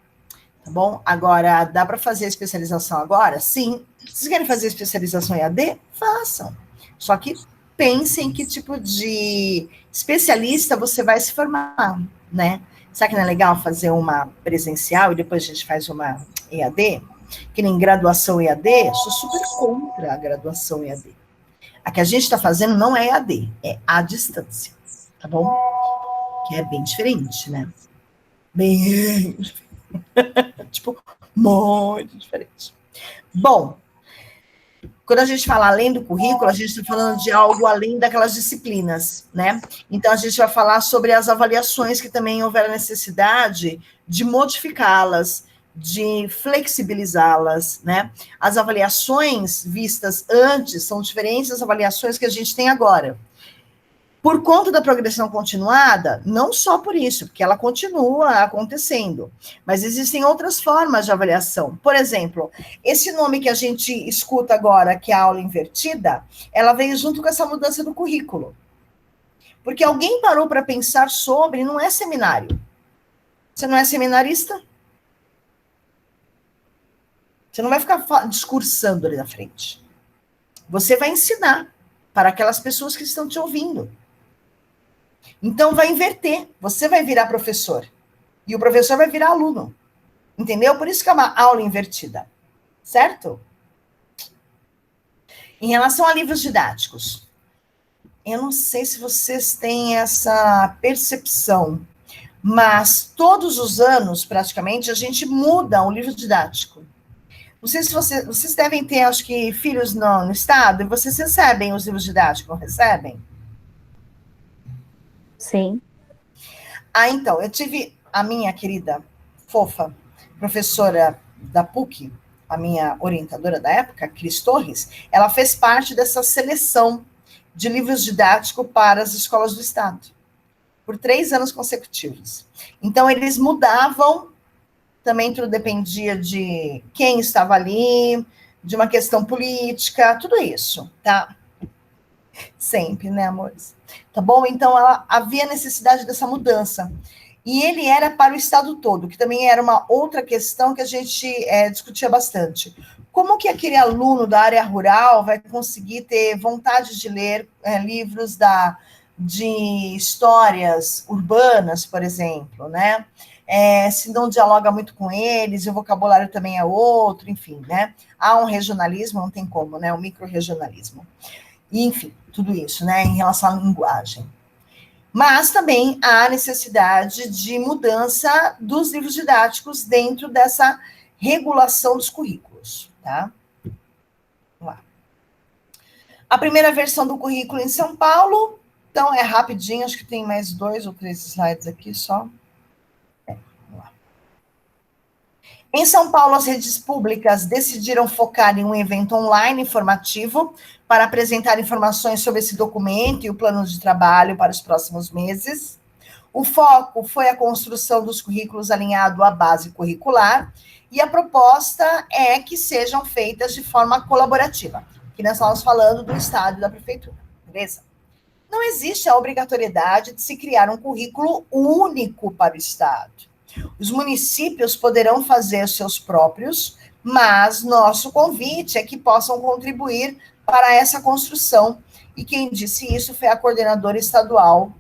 Tá bom? Agora, dá para fazer a especialização agora? Sim. Vocês querem fazer especialização em AD? Façam. Só que pensem que tipo de especialista você vai se formar, né? Será que não é legal fazer uma presencial e depois a gente faz uma EAD? Que nem graduação EAD, sou super contra a graduação EAD. A que a gente está fazendo não é EAD, é à distância, tá bom? Que é bem diferente, né? Bem diferente. Tipo, muito diferente. Bom, quando a gente fala além do currículo, a gente está falando de algo além daquelas disciplinas, né? Então, a gente vai falar sobre as avaliações que também houver necessidade de modificá-las, de flexibilizá-las, né? As avaliações vistas antes são diferentes das avaliações que a gente tem agora. Por conta da progressão continuada, não só por isso, porque ela continua acontecendo, mas existem outras formas de avaliação. Por exemplo, esse nome que a gente escuta agora, que é a aula invertida, ela veio junto com essa mudança do currículo. Porque alguém parou para pensar sobre, não é seminário. Você não é seminarista? Você não vai ficar discursando ali na frente. Você vai ensinar para aquelas pessoas que estão te ouvindo. Então, vai inverter. Você vai virar professor. E o professor vai virar aluno. Entendeu? Por isso que é uma aula invertida. Certo? Em relação a livros didáticos, eu não sei se vocês têm essa percepção, mas todos os anos, praticamente, a gente muda o livro didático. Não sei se vocês devem ter, acho que, filhos no estado, e vocês recebem os livros didáticos, não recebem? Sim. Ah, então, eu tive a minha querida, fofa, professora da PUC, a minha orientadora da época, Cris Torres, ela fez parte dessa seleção de livros didáticos para as escolas do estado, por 3 anos consecutivos. Então, eles mudavam, também tudo dependia de quem estava ali, de uma questão política, tudo isso, tá? Sempre, né, amores? Tá bom? Então, havia necessidade dessa mudança. E ele era para o estado todo, que também era uma outra questão que a gente discutia bastante. Como que aquele aluno da área rural vai conseguir ter vontade de ler livros de histórias urbanas, por exemplo, né? Se não dialoga muito com eles, o vocabulário também é outro, enfim, né? Há um regionalismo, não tem como, né? Um micro-regionalismo. E, enfim, tudo isso, né? Em relação à linguagem. Mas também há necessidade de mudança dos livros didáticos dentro dessa regulação dos currículos, tá? Vamos lá. A primeira versão do currículo em São Paulo, então é rapidinho, acho que tem mais 2 ou 3 slides aqui só. Vamos lá. Em São Paulo, as redes públicas decidiram focar em um evento online informativo para apresentar informações sobre esse documento e o plano de trabalho para os próximos meses. O foco foi a construção dos currículos alinhado à base curricular e a proposta é que sejam feitas de forma colaborativa. Aqui nós estamos falando do Estado e da Prefeitura, beleza? Não existe a obrigatoriedade de se criar um currículo único para o Estado. Os municípios poderão fazer os seus próprios, mas nosso convite é que possam contribuir para essa construção. E quem disse isso foi a coordenadora estadual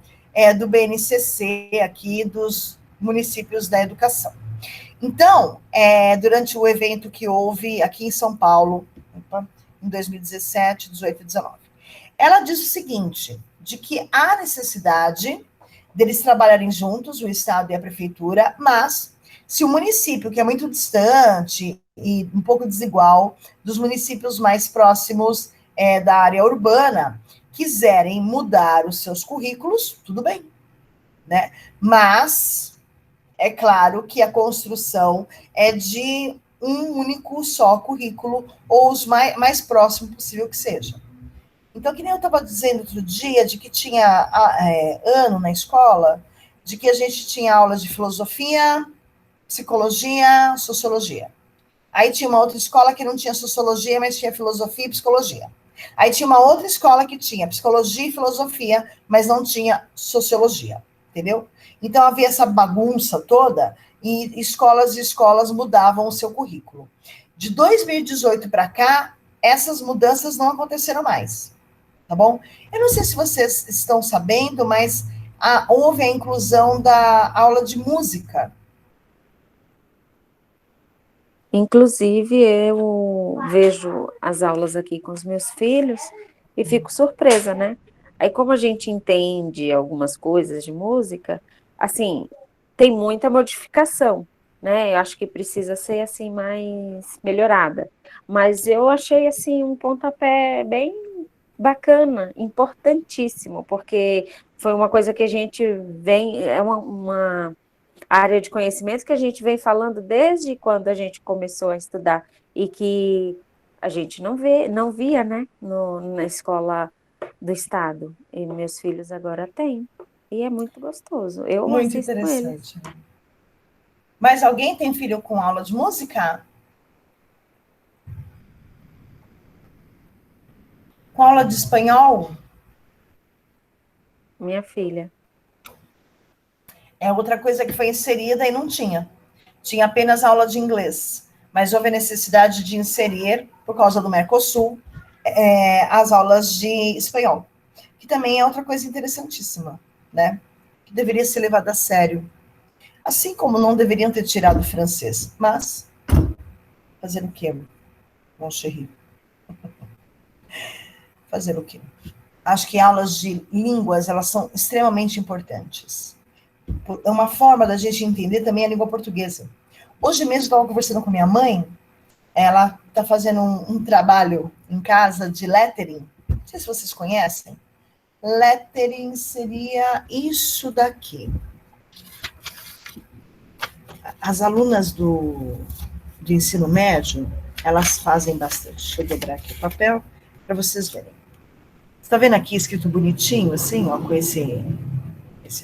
do BNCC, aqui dos municípios da educação. Então, durante o evento que houve aqui em São Paulo, em 2017, 18 e 19, ela diz o seguinte, de que há necessidade deles trabalharem juntos, o Estado e a Prefeitura, mas se o município, que é muito distante e um pouco desigual dos municípios mais próximos da área urbana, quiserem mudar os seus currículos, tudo bem, né? Mas é claro que a construção é de um único só currículo, ou os mais próximo possível que seja. Então, que nem eu estava dizendo outro dia, de que tinha ano na escola, de que a gente tinha aulas de filosofia, psicologia, sociologia. Aí tinha uma outra escola que não tinha sociologia, mas tinha filosofia e psicologia. Aí tinha uma outra escola que tinha psicologia e filosofia, mas não tinha sociologia, entendeu? Então havia essa bagunça toda e escolas mudavam o seu currículo. De 2018 para cá, essas mudanças não aconteceram mais, tá bom? Eu não sei se vocês estão sabendo, mas houve a inclusão da aula de música. Inclusive, eu vejo as aulas aqui com os meus filhos e fico surpresa, né? Aí, como a gente entende algumas coisas de música, assim, tem muita modificação, né? Eu acho que precisa ser, assim, mais melhorada. Mas eu achei, assim, um pontapé bem bacana, importantíssimo, porque foi uma coisa que a gente vem, é uma área de conhecimento que a gente vem falando desde quando a gente começou a estudar e que a gente não via, né, na escola do estado. E meus filhos agora têm. E é muito gostoso. Eu Muito assisto com eles. interessante. Mas alguém tem filho com aula de música? Com aula de espanhol? Minha filha. É outra coisa que foi inserida e não tinha. Tinha apenas aula de inglês. Mas houve a necessidade de inserir, por causa do Mercosul, as aulas de espanhol. Que também é outra coisa interessantíssima, né? Que deveria ser levada a sério. Assim como não deveriam ter tirado o francês. Mas, fazer o quê, mon chéri? Fazer o quê? Acho que aulas de línguas, elas são extremamente importantes. É uma forma da gente entender também a língua portuguesa. Hoje mesmo eu estava conversando com minha mãe, ela está fazendo um trabalho em casa de lettering. Não sei se vocês conhecem. Lettering seria isso daqui. As alunas do ensino médio, elas fazem bastante. Deixa eu dobrar aqui o papel para vocês verem. Você está vendo aqui escrito bonitinho, assim, ó, com esse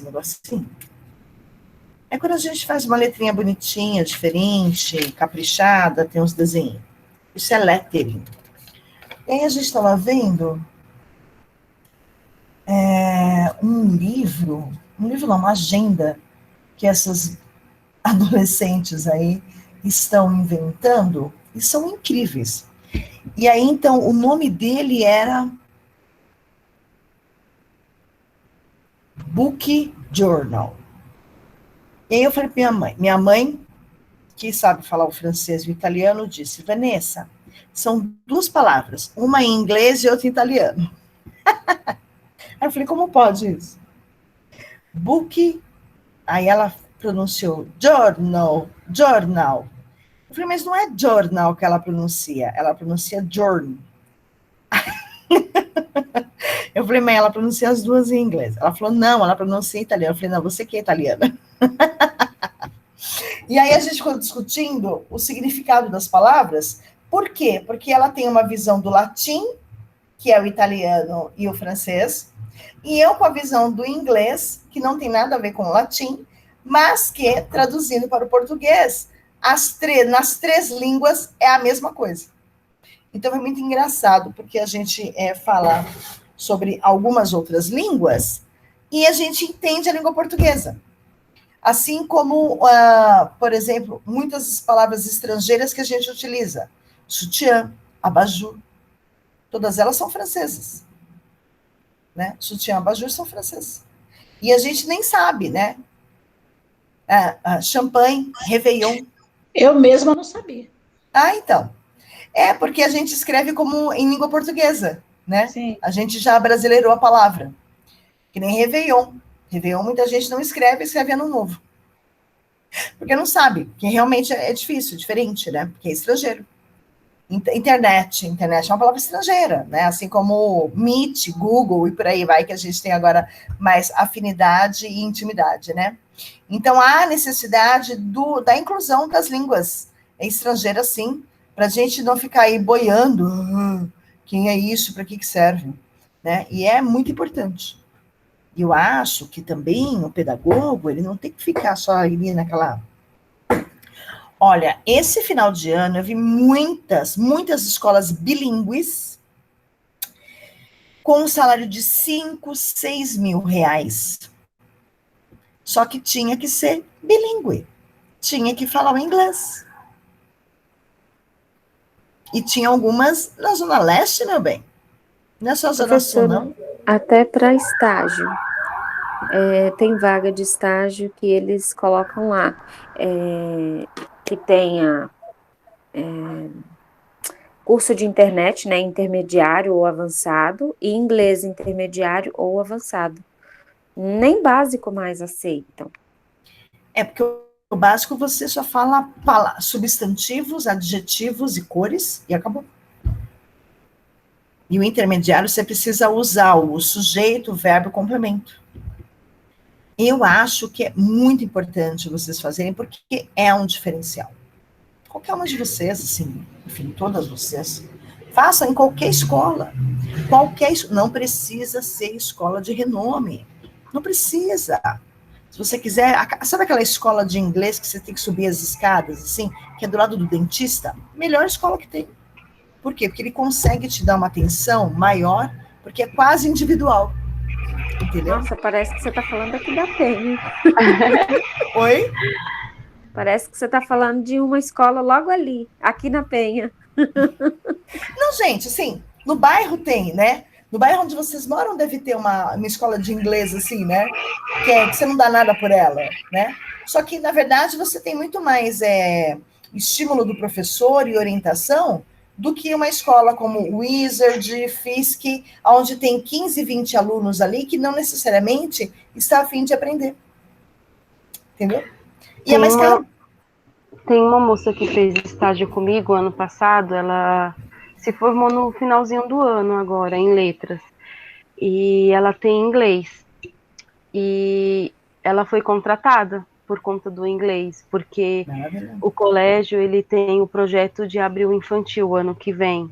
negocinho? É quando a gente faz uma letrinha bonitinha, diferente, caprichada, tem uns desenhos. Isso é lettering. E aí a gente estava vendo um livro não, uma agenda que essas adolescentes aí estão inventando e são incríveis. E aí, então, o nome dele era Book Journal. E aí eu falei para minha mãe, que sabe falar o francês e o italiano, disse, Vanessa, são duas palavras, uma em inglês e outra em italiano. Aí eu falei, como pode isso? Book, aí ela pronunciou journal. Eu falei, mas não é jornal que ela pronuncia journal. Eu falei, mãe, ela pronuncia as duas em inglês. Ela falou, não, ela pronuncia em italiano. Eu falei, não, você que é italiana. E aí a gente ficou discutindo o significado das palavras. Por quê? Porque ela tem uma visão do latim, que é o italiano e o francês, e eu com a visão do inglês, que não tem nada a ver com o latim, mas que, traduzindo para o português, nas três línguas é a mesma coisa. Então é muito engraçado, porque a gente fala sobre algumas outras línguas e a gente entende a língua portuguesa. Assim como, por exemplo, muitas palavras estrangeiras que a gente utiliza. Sutiã, abajur, todas elas são francesas. Né? Sutiã, abajur são francesas. E a gente nem sabe, né? Champanhe, Réveillon. Eu mesma não sabia. Então. É porque a gente escreve como em língua portuguesa, né? Sim. A gente já brasileirou a palavra. Que nem Réveillon. Réveillon muita gente não escreve Ano Novo. Porque não sabe, que realmente é difícil, diferente, né? Porque é estrangeiro. Internet é uma palavra estrangeira, né? Assim como Meet, Google e por aí vai, que a gente tem agora mais afinidade e intimidade, né? Então, há necessidade da inclusão das línguas estrangeiras, sim, para a gente não ficar aí boiando. Quem é isso? Para que serve? né? E é muito importante. E eu acho que também o pedagogo, ele não tem que ficar só ali naquela... Olha, esse final de ano eu vi muitas escolas bilíngues com um salário de 5, 6 mil reais. Só que tinha que ser bilíngue. Tinha que falar o inglês. E tinha algumas na Zona Leste, meu bem. Não é só Zona Sul, não. Até para estágio. Tem vaga de estágio que eles colocam lá. Que tenha curso de internet, né, intermediário ou avançado, e inglês intermediário ou avançado. Nem básico mais aceitam. É porque o básico você só fala substantivos, adjetivos e cores, e acabou. E o intermediário você precisa usar o sujeito, o verbo, o complemento. Eu acho que é muito importante vocês fazerem, porque é um diferencial. Qualquer uma de vocês, assim, enfim, todas vocês, façam em qualquer escola. Não precisa ser escola de renome. Não precisa. Se você quiser, sabe aquela escola de inglês que você tem que subir as escadas, assim, que é do lado do dentista? Melhor escola que tem. Por quê? Porque ele consegue te dar uma atenção maior, porque é quase individual. Entendeu? Nossa, parece que você está falando aqui da Penha. Oi? Parece que você está falando de uma escola logo ali, aqui na Penha. Não, gente, assim, no bairro tem, né? No bairro onde vocês moram deve ter uma escola de inglês, assim, né? Que você não dá nada por ela, né? Só que, na verdade, você tem muito mais estímulo do professor e orientação do que uma escola como Wizard, Fisk, onde tem 15, 20 alunos ali que não necessariamente está a fim de aprender. Entendeu? E é mais caro. Tem uma moça que fez estágio comigo ano passado, ela se formou no finalzinho do ano agora, em letras. E ela tem inglês. E ela foi contratada por conta do inglês, porque o colégio, ele tem o projeto de abrir o infantil ano que vem.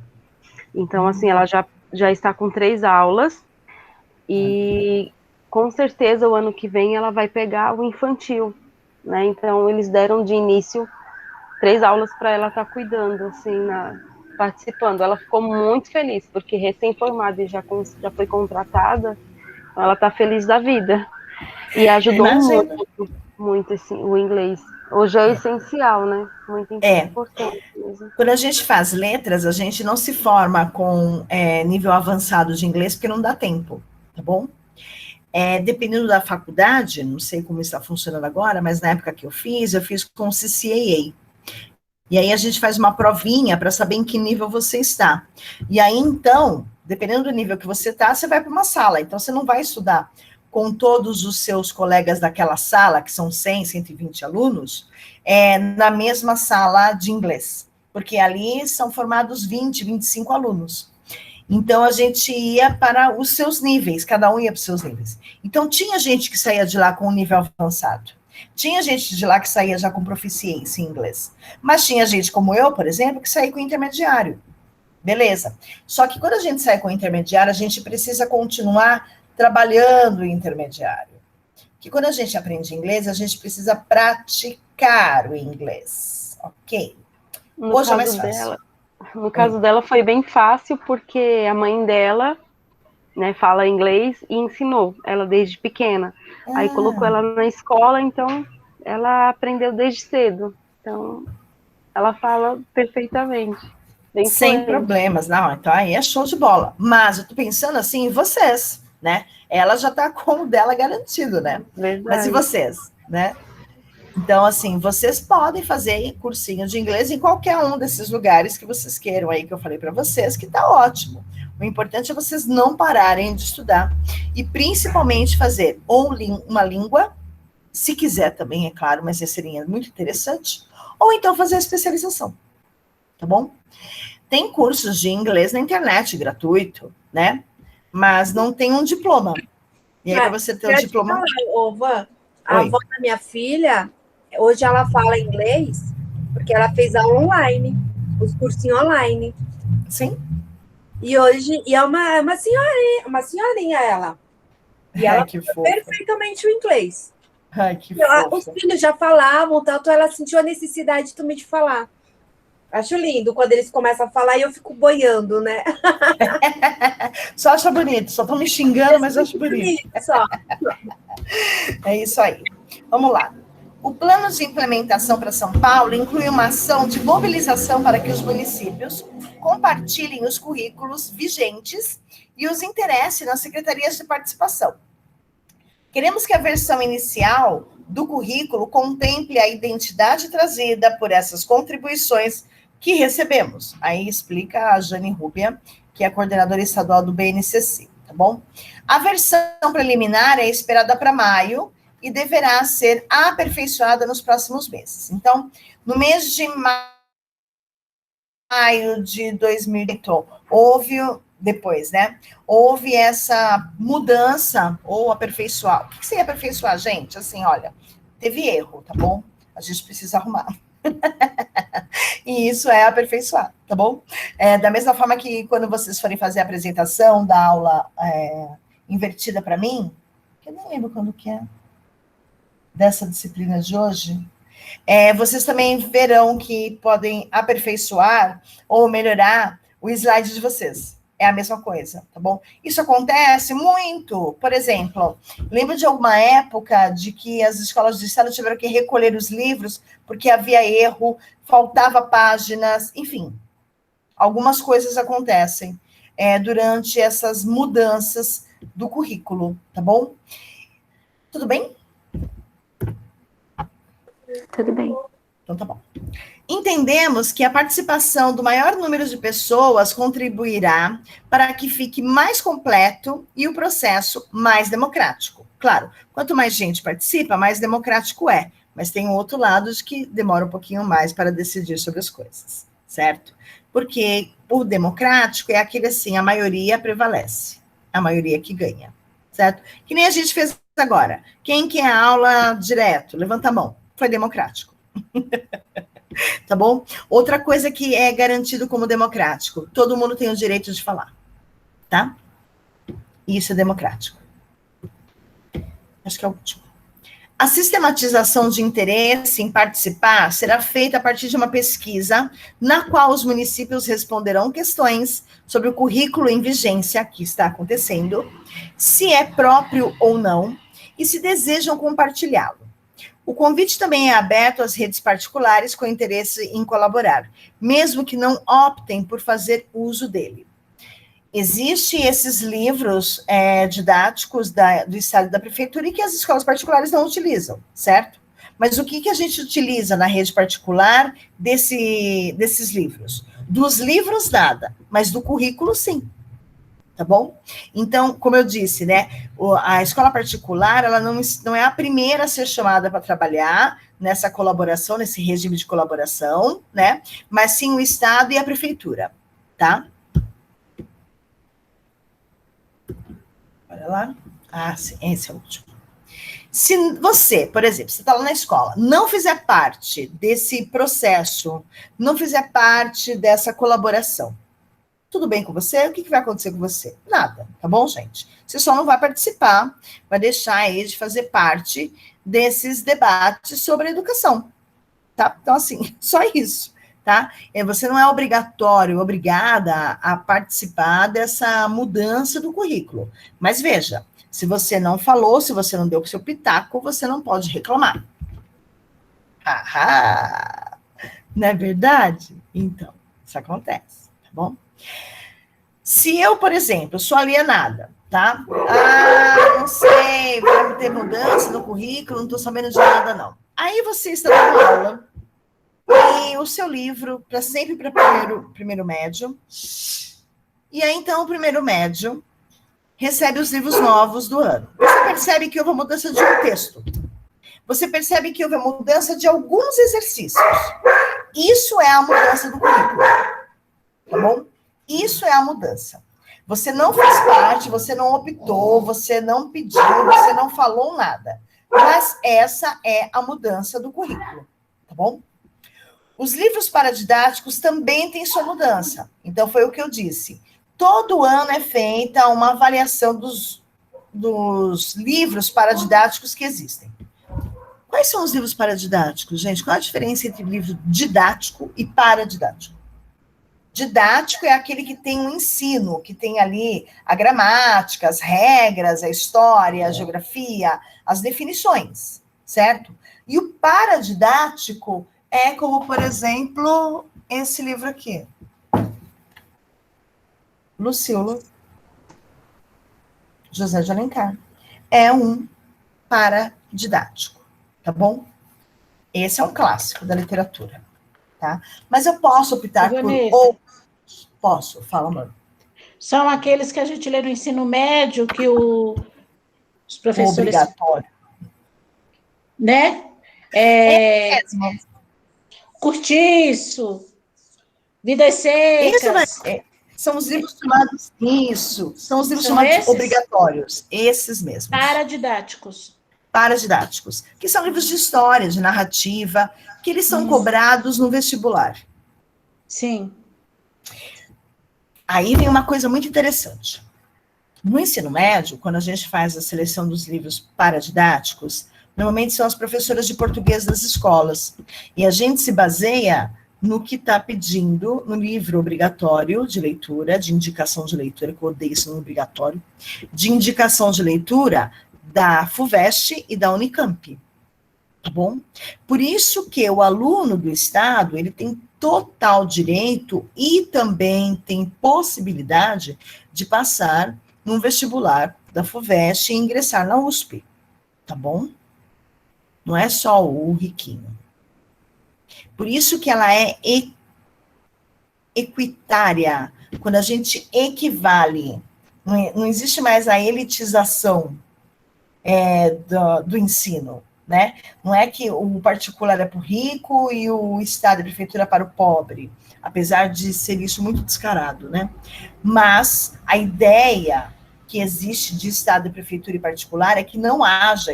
Então, assim, ela já está com 3 aulas e com certeza o ano que vem ela vai pegar o infantil, né? Então, eles deram de início 3 aulas para ela estar cuidando, assim, participando. Ela ficou muito feliz, porque recém-formada e já foi contratada, então ela está feliz da vida. E ajudou muito assim, o inglês. Hoje é essencial, né? Muito importante mesmo. Quando a gente faz letras, a gente não se forma com nível avançado de inglês, porque não dá tempo, tá bom? Dependendo da faculdade, não sei como está funcionando agora, mas na época que eu fiz com CCAA. E aí a gente faz uma provinha para saber em que nível você está. E aí, então, dependendo do nível que você está, você vai para uma sala. Então, você não vai estudar com todos os seus colegas daquela sala, que são 100, 120 alunos, na mesma sala de inglês. Porque ali são formados 20, 25 alunos. Então, a gente ia para os seus níveis, cada um ia para os seus níveis. Então, tinha gente que saía de lá com um nível avançado. Tinha gente de lá que saía já com proficiência em inglês. Mas tinha gente como eu, por exemplo, que saía com intermediário. Beleza. Só que quando a gente sai com intermediário, a gente precisa continuar trabalhando o intermediário. Porque quando a gente aprende inglês, a gente precisa praticar o inglês. Ok? Hoje é mais fácil. No caso dela foi bem fácil, porque a mãe dela, né, fala inglês e ensinou ela desde pequena. Aí colocou ela na escola, então ela aprendeu desde cedo. Então, ela fala perfeitamente. Sem problemas. Não, então aí é show de bola. Mas eu tô pensando assim em vocês, né? Ela já tá com o dela garantido, né? Verdade. Mas e vocês, né? Então, assim, vocês podem fazer cursinho de inglês em qualquer um desses lugares que vocês queiram aí, que eu falei para vocês, que tá ótimo. O importante é vocês não pararem de estudar e principalmente fazer ou uma língua, se quiser também, é claro, mas esse seria muito interessante, ou então fazer a especialização, tá bom? Tem cursos de inglês na internet, gratuito, né? Mas não tem um diploma. E aí, para você ter um diploma... A avó da minha filha, hoje ela fala inglês, porque ela fez aula online, os cursinhos online. Sim. E hoje, e é uma senhorinha ela. E ela Que fala fofa. perfeitamente o inglês. Ai, que Os fofa. filhos já falavam, tanto ela sentiu a necessidade também de falar. Acho lindo quando eles começam a falar e eu fico boiando, né? Só acha bonito, só estão me xingando, mas acho bonito. Só. É isso aí. Vamos lá. O plano de implementação para São Paulo inclui uma ação de mobilização para que os municípios compartilhem os currículos vigentes e os interessem nas secretarias de participação. Queremos que a versão inicial do currículo contemple a identidade trazida por essas contribuições que recebemos. Aí explica a Jane Rúbia, que é a coordenadora estadual do BNCC, tá bom? A versão preliminar é esperada para maio e deverá ser aperfeiçoada nos próximos meses. Então, no mês de maio de 2008, houve essa mudança ou aperfeiçoar. O que seria aperfeiçoar, gente? Assim, olha, teve erro, tá bom? A gente precisa arrumar. E isso é aperfeiçoar, tá bom? Da mesma forma que quando vocês forem fazer a apresentação da aula invertida para mim, que eu nem lembro quando que é, dessa disciplina de hoje, vocês também verão que podem aperfeiçoar ou melhorar o slide de vocês. É a mesma coisa, tá bom? Isso acontece muito. Por exemplo, lembro de alguma época de que as escolas de estado tiveram que recolher os livros porque havia erro, faltava páginas, enfim. Algumas coisas acontecem durante essas mudanças do currículo, tá bom? Tudo bem? Tudo bem. Então tá bom. Entendemos que a participação do maior número de pessoas contribuirá para que fique mais completo e o processo mais democrático. Claro, quanto mais gente participa, mais democrático é, mas tem um outro lado de que demora um pouquinho mais para decidir sobre as coisas, certo? Porque o democrático é aquele assim, a maioria prevalece, a maioria que ganha, certo? Que nem a gente fez agora. Quem quer aula direto? Levanta a mão. Foi democrático. Tá bom? Outra coisa que é garantido como democrático, todo mundo tem o direito de falar, tá? Isso é democrático. Acho que é o último. A sistematização de interesse em participar será feita a partir de uma pesquisa na qual os municípios responderão questões sobre o currículo em vigência que está acontecendo, se é próprio ou não, e se desejam compartilhá-lo. O convite também é aberto às redes particulares com interesse em colaborar, mesmo que não optem por fazer uso dele. Existem esses livros didáticos do Estado e da Prefeitura e que as escolas particulares não utilizam, certo? Mas o que a gente utiliza na rede particular desses livros? Dos livros, nada, mas do currículo, sim. Tá bom? Então, como eu disse, né, a escola particular, ela não é a primeira a ser chamada para trabalhar nessa colaboração, nesse regime de colaboração, né, mas sim o Estado e a Prefeitura, tá? Olha lá. Ah, sim, esse é o último. Se você, por exemplo, você está lá na escola, não fizer parte desse processo, não fizer parte dessa colaboração, tudo bem com você? O que vai acontecer com você? Nada, tá bom, gente? Você só não vai participar, vai deixar aí de fazer parte desses debates sobre a educação, tá? Então, assim, só isso, tá? Você não é obrigada a participar dessa mudança do currículo. Mas veja, se você não falou, se você não deu o seu pitaco, você não pode reclamar. Não é verdade? Então, isso acontece, tá bom? Se eu, por exemplo, sou alienada, tá? Não sei, vai ter mudança no currículo, não estou sabendo de nada, não. Aí você está dando aula e o seu livro para sempre para primeiro médio. E aí, então, o primeiro médio recebe os livros novos do ano. Você percebe que houve a mudança de um texto. Você percebe que houve a mudança de alguns exercícios. Isso é a mudança do currículo. Tá bom? Isso é a mudança. Você não fez parte, você não optou, você não pediu, você não falou nada. Mas essa é a mudança do currículo, tá bom? Os livros paradidáticos também têm sua mudança. Então, foi o que eu disse. todo ano é feita uma avaliação dos livros paradidáticos que existem. Quais são os livros paradidáticos, gente? Qual a diferença entre livro didático e paradidático? Didático é aquele que tem um ensino, que tem ali a gramática, as regras, a história, a geografia, as definições, certo? E o paradidático é como, por exemplo, esse livro aqui. Lucíolo, José de Alencar. É um paradidático, tá bom? Esse é um clássico da literatura, tá? Mas eu posso optar por outros. Posso, fala, amor. São aqueles que a gente lê no ensino médio, que os professores... Obrigatório. Né? Curtiço, Vidas Secas. São os livros chamados... Isso, são os livros São chamados esses? obrigatórios. Esses mesmos. Paradidáticos. Paradidáticos, que são livros de história, de narrativa, que eles são cobrados no vestibular. Sim. Aí vem uma coisa muito interessante. No ensino médio, quando a gente faz a seleção dos livros paradidáticos, normalmente são as professoras de português das escolas. E a gente se baseia no que está pedindo no livro obrigatório de leitura, de indicação de leitura, que eu odeio esse nome obrigatório, de indicação de leitura da FUVEST e da Unicamp. Tá bom? Por isso que o aluno do Estado, ele tem total direito e também tem possibilidade de passar num vestibular da FUVEST e ingressar na USP, tá bom? Não é só o riquinho. Por isso que ela é equitária, quando a gente equivale, não existe mais a elitização do ensino, né? Não é que o particular é para o rico e o Estado e a prefeitura para o pobre, apesar de ser isso muito descarado, né? Mas a ideia que existe de Estado, prefeitura e particular é que não haja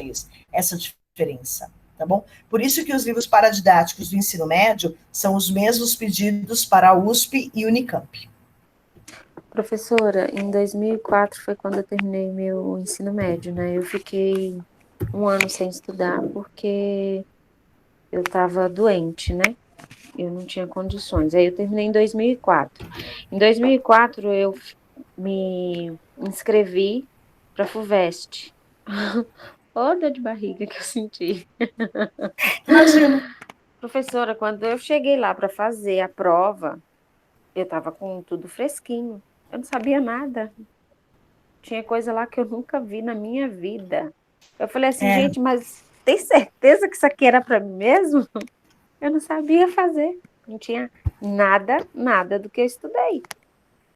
essa diferença, tá bom? Por isso que os livros paradidáticos do ensino médio são os mesmos pedidos para a USP e Unicamp. Professora, em 2004 foi quando eu terminei meu ensino médio, né? Eu fiquei um ano sem estudar porque eu estava doente, né? Eu não tinha condições. Aí eu terminei em 2004. Em 2004 eu me inscrevi para a FUVEST. Olha a dor de barriga que eu senti. Imagina. Professora, quando eu cheguei lá para fazer a prova, eu estava com tudo fresquinho. Eu não sabia nada. Tinha coisa lá que eu nunca vi na minha vida. Eu falei assim, gente, mas tem certeza que isso aqui era para mim mesmo? Eu não sabia fazer. Não tinha nada do que eu estudei.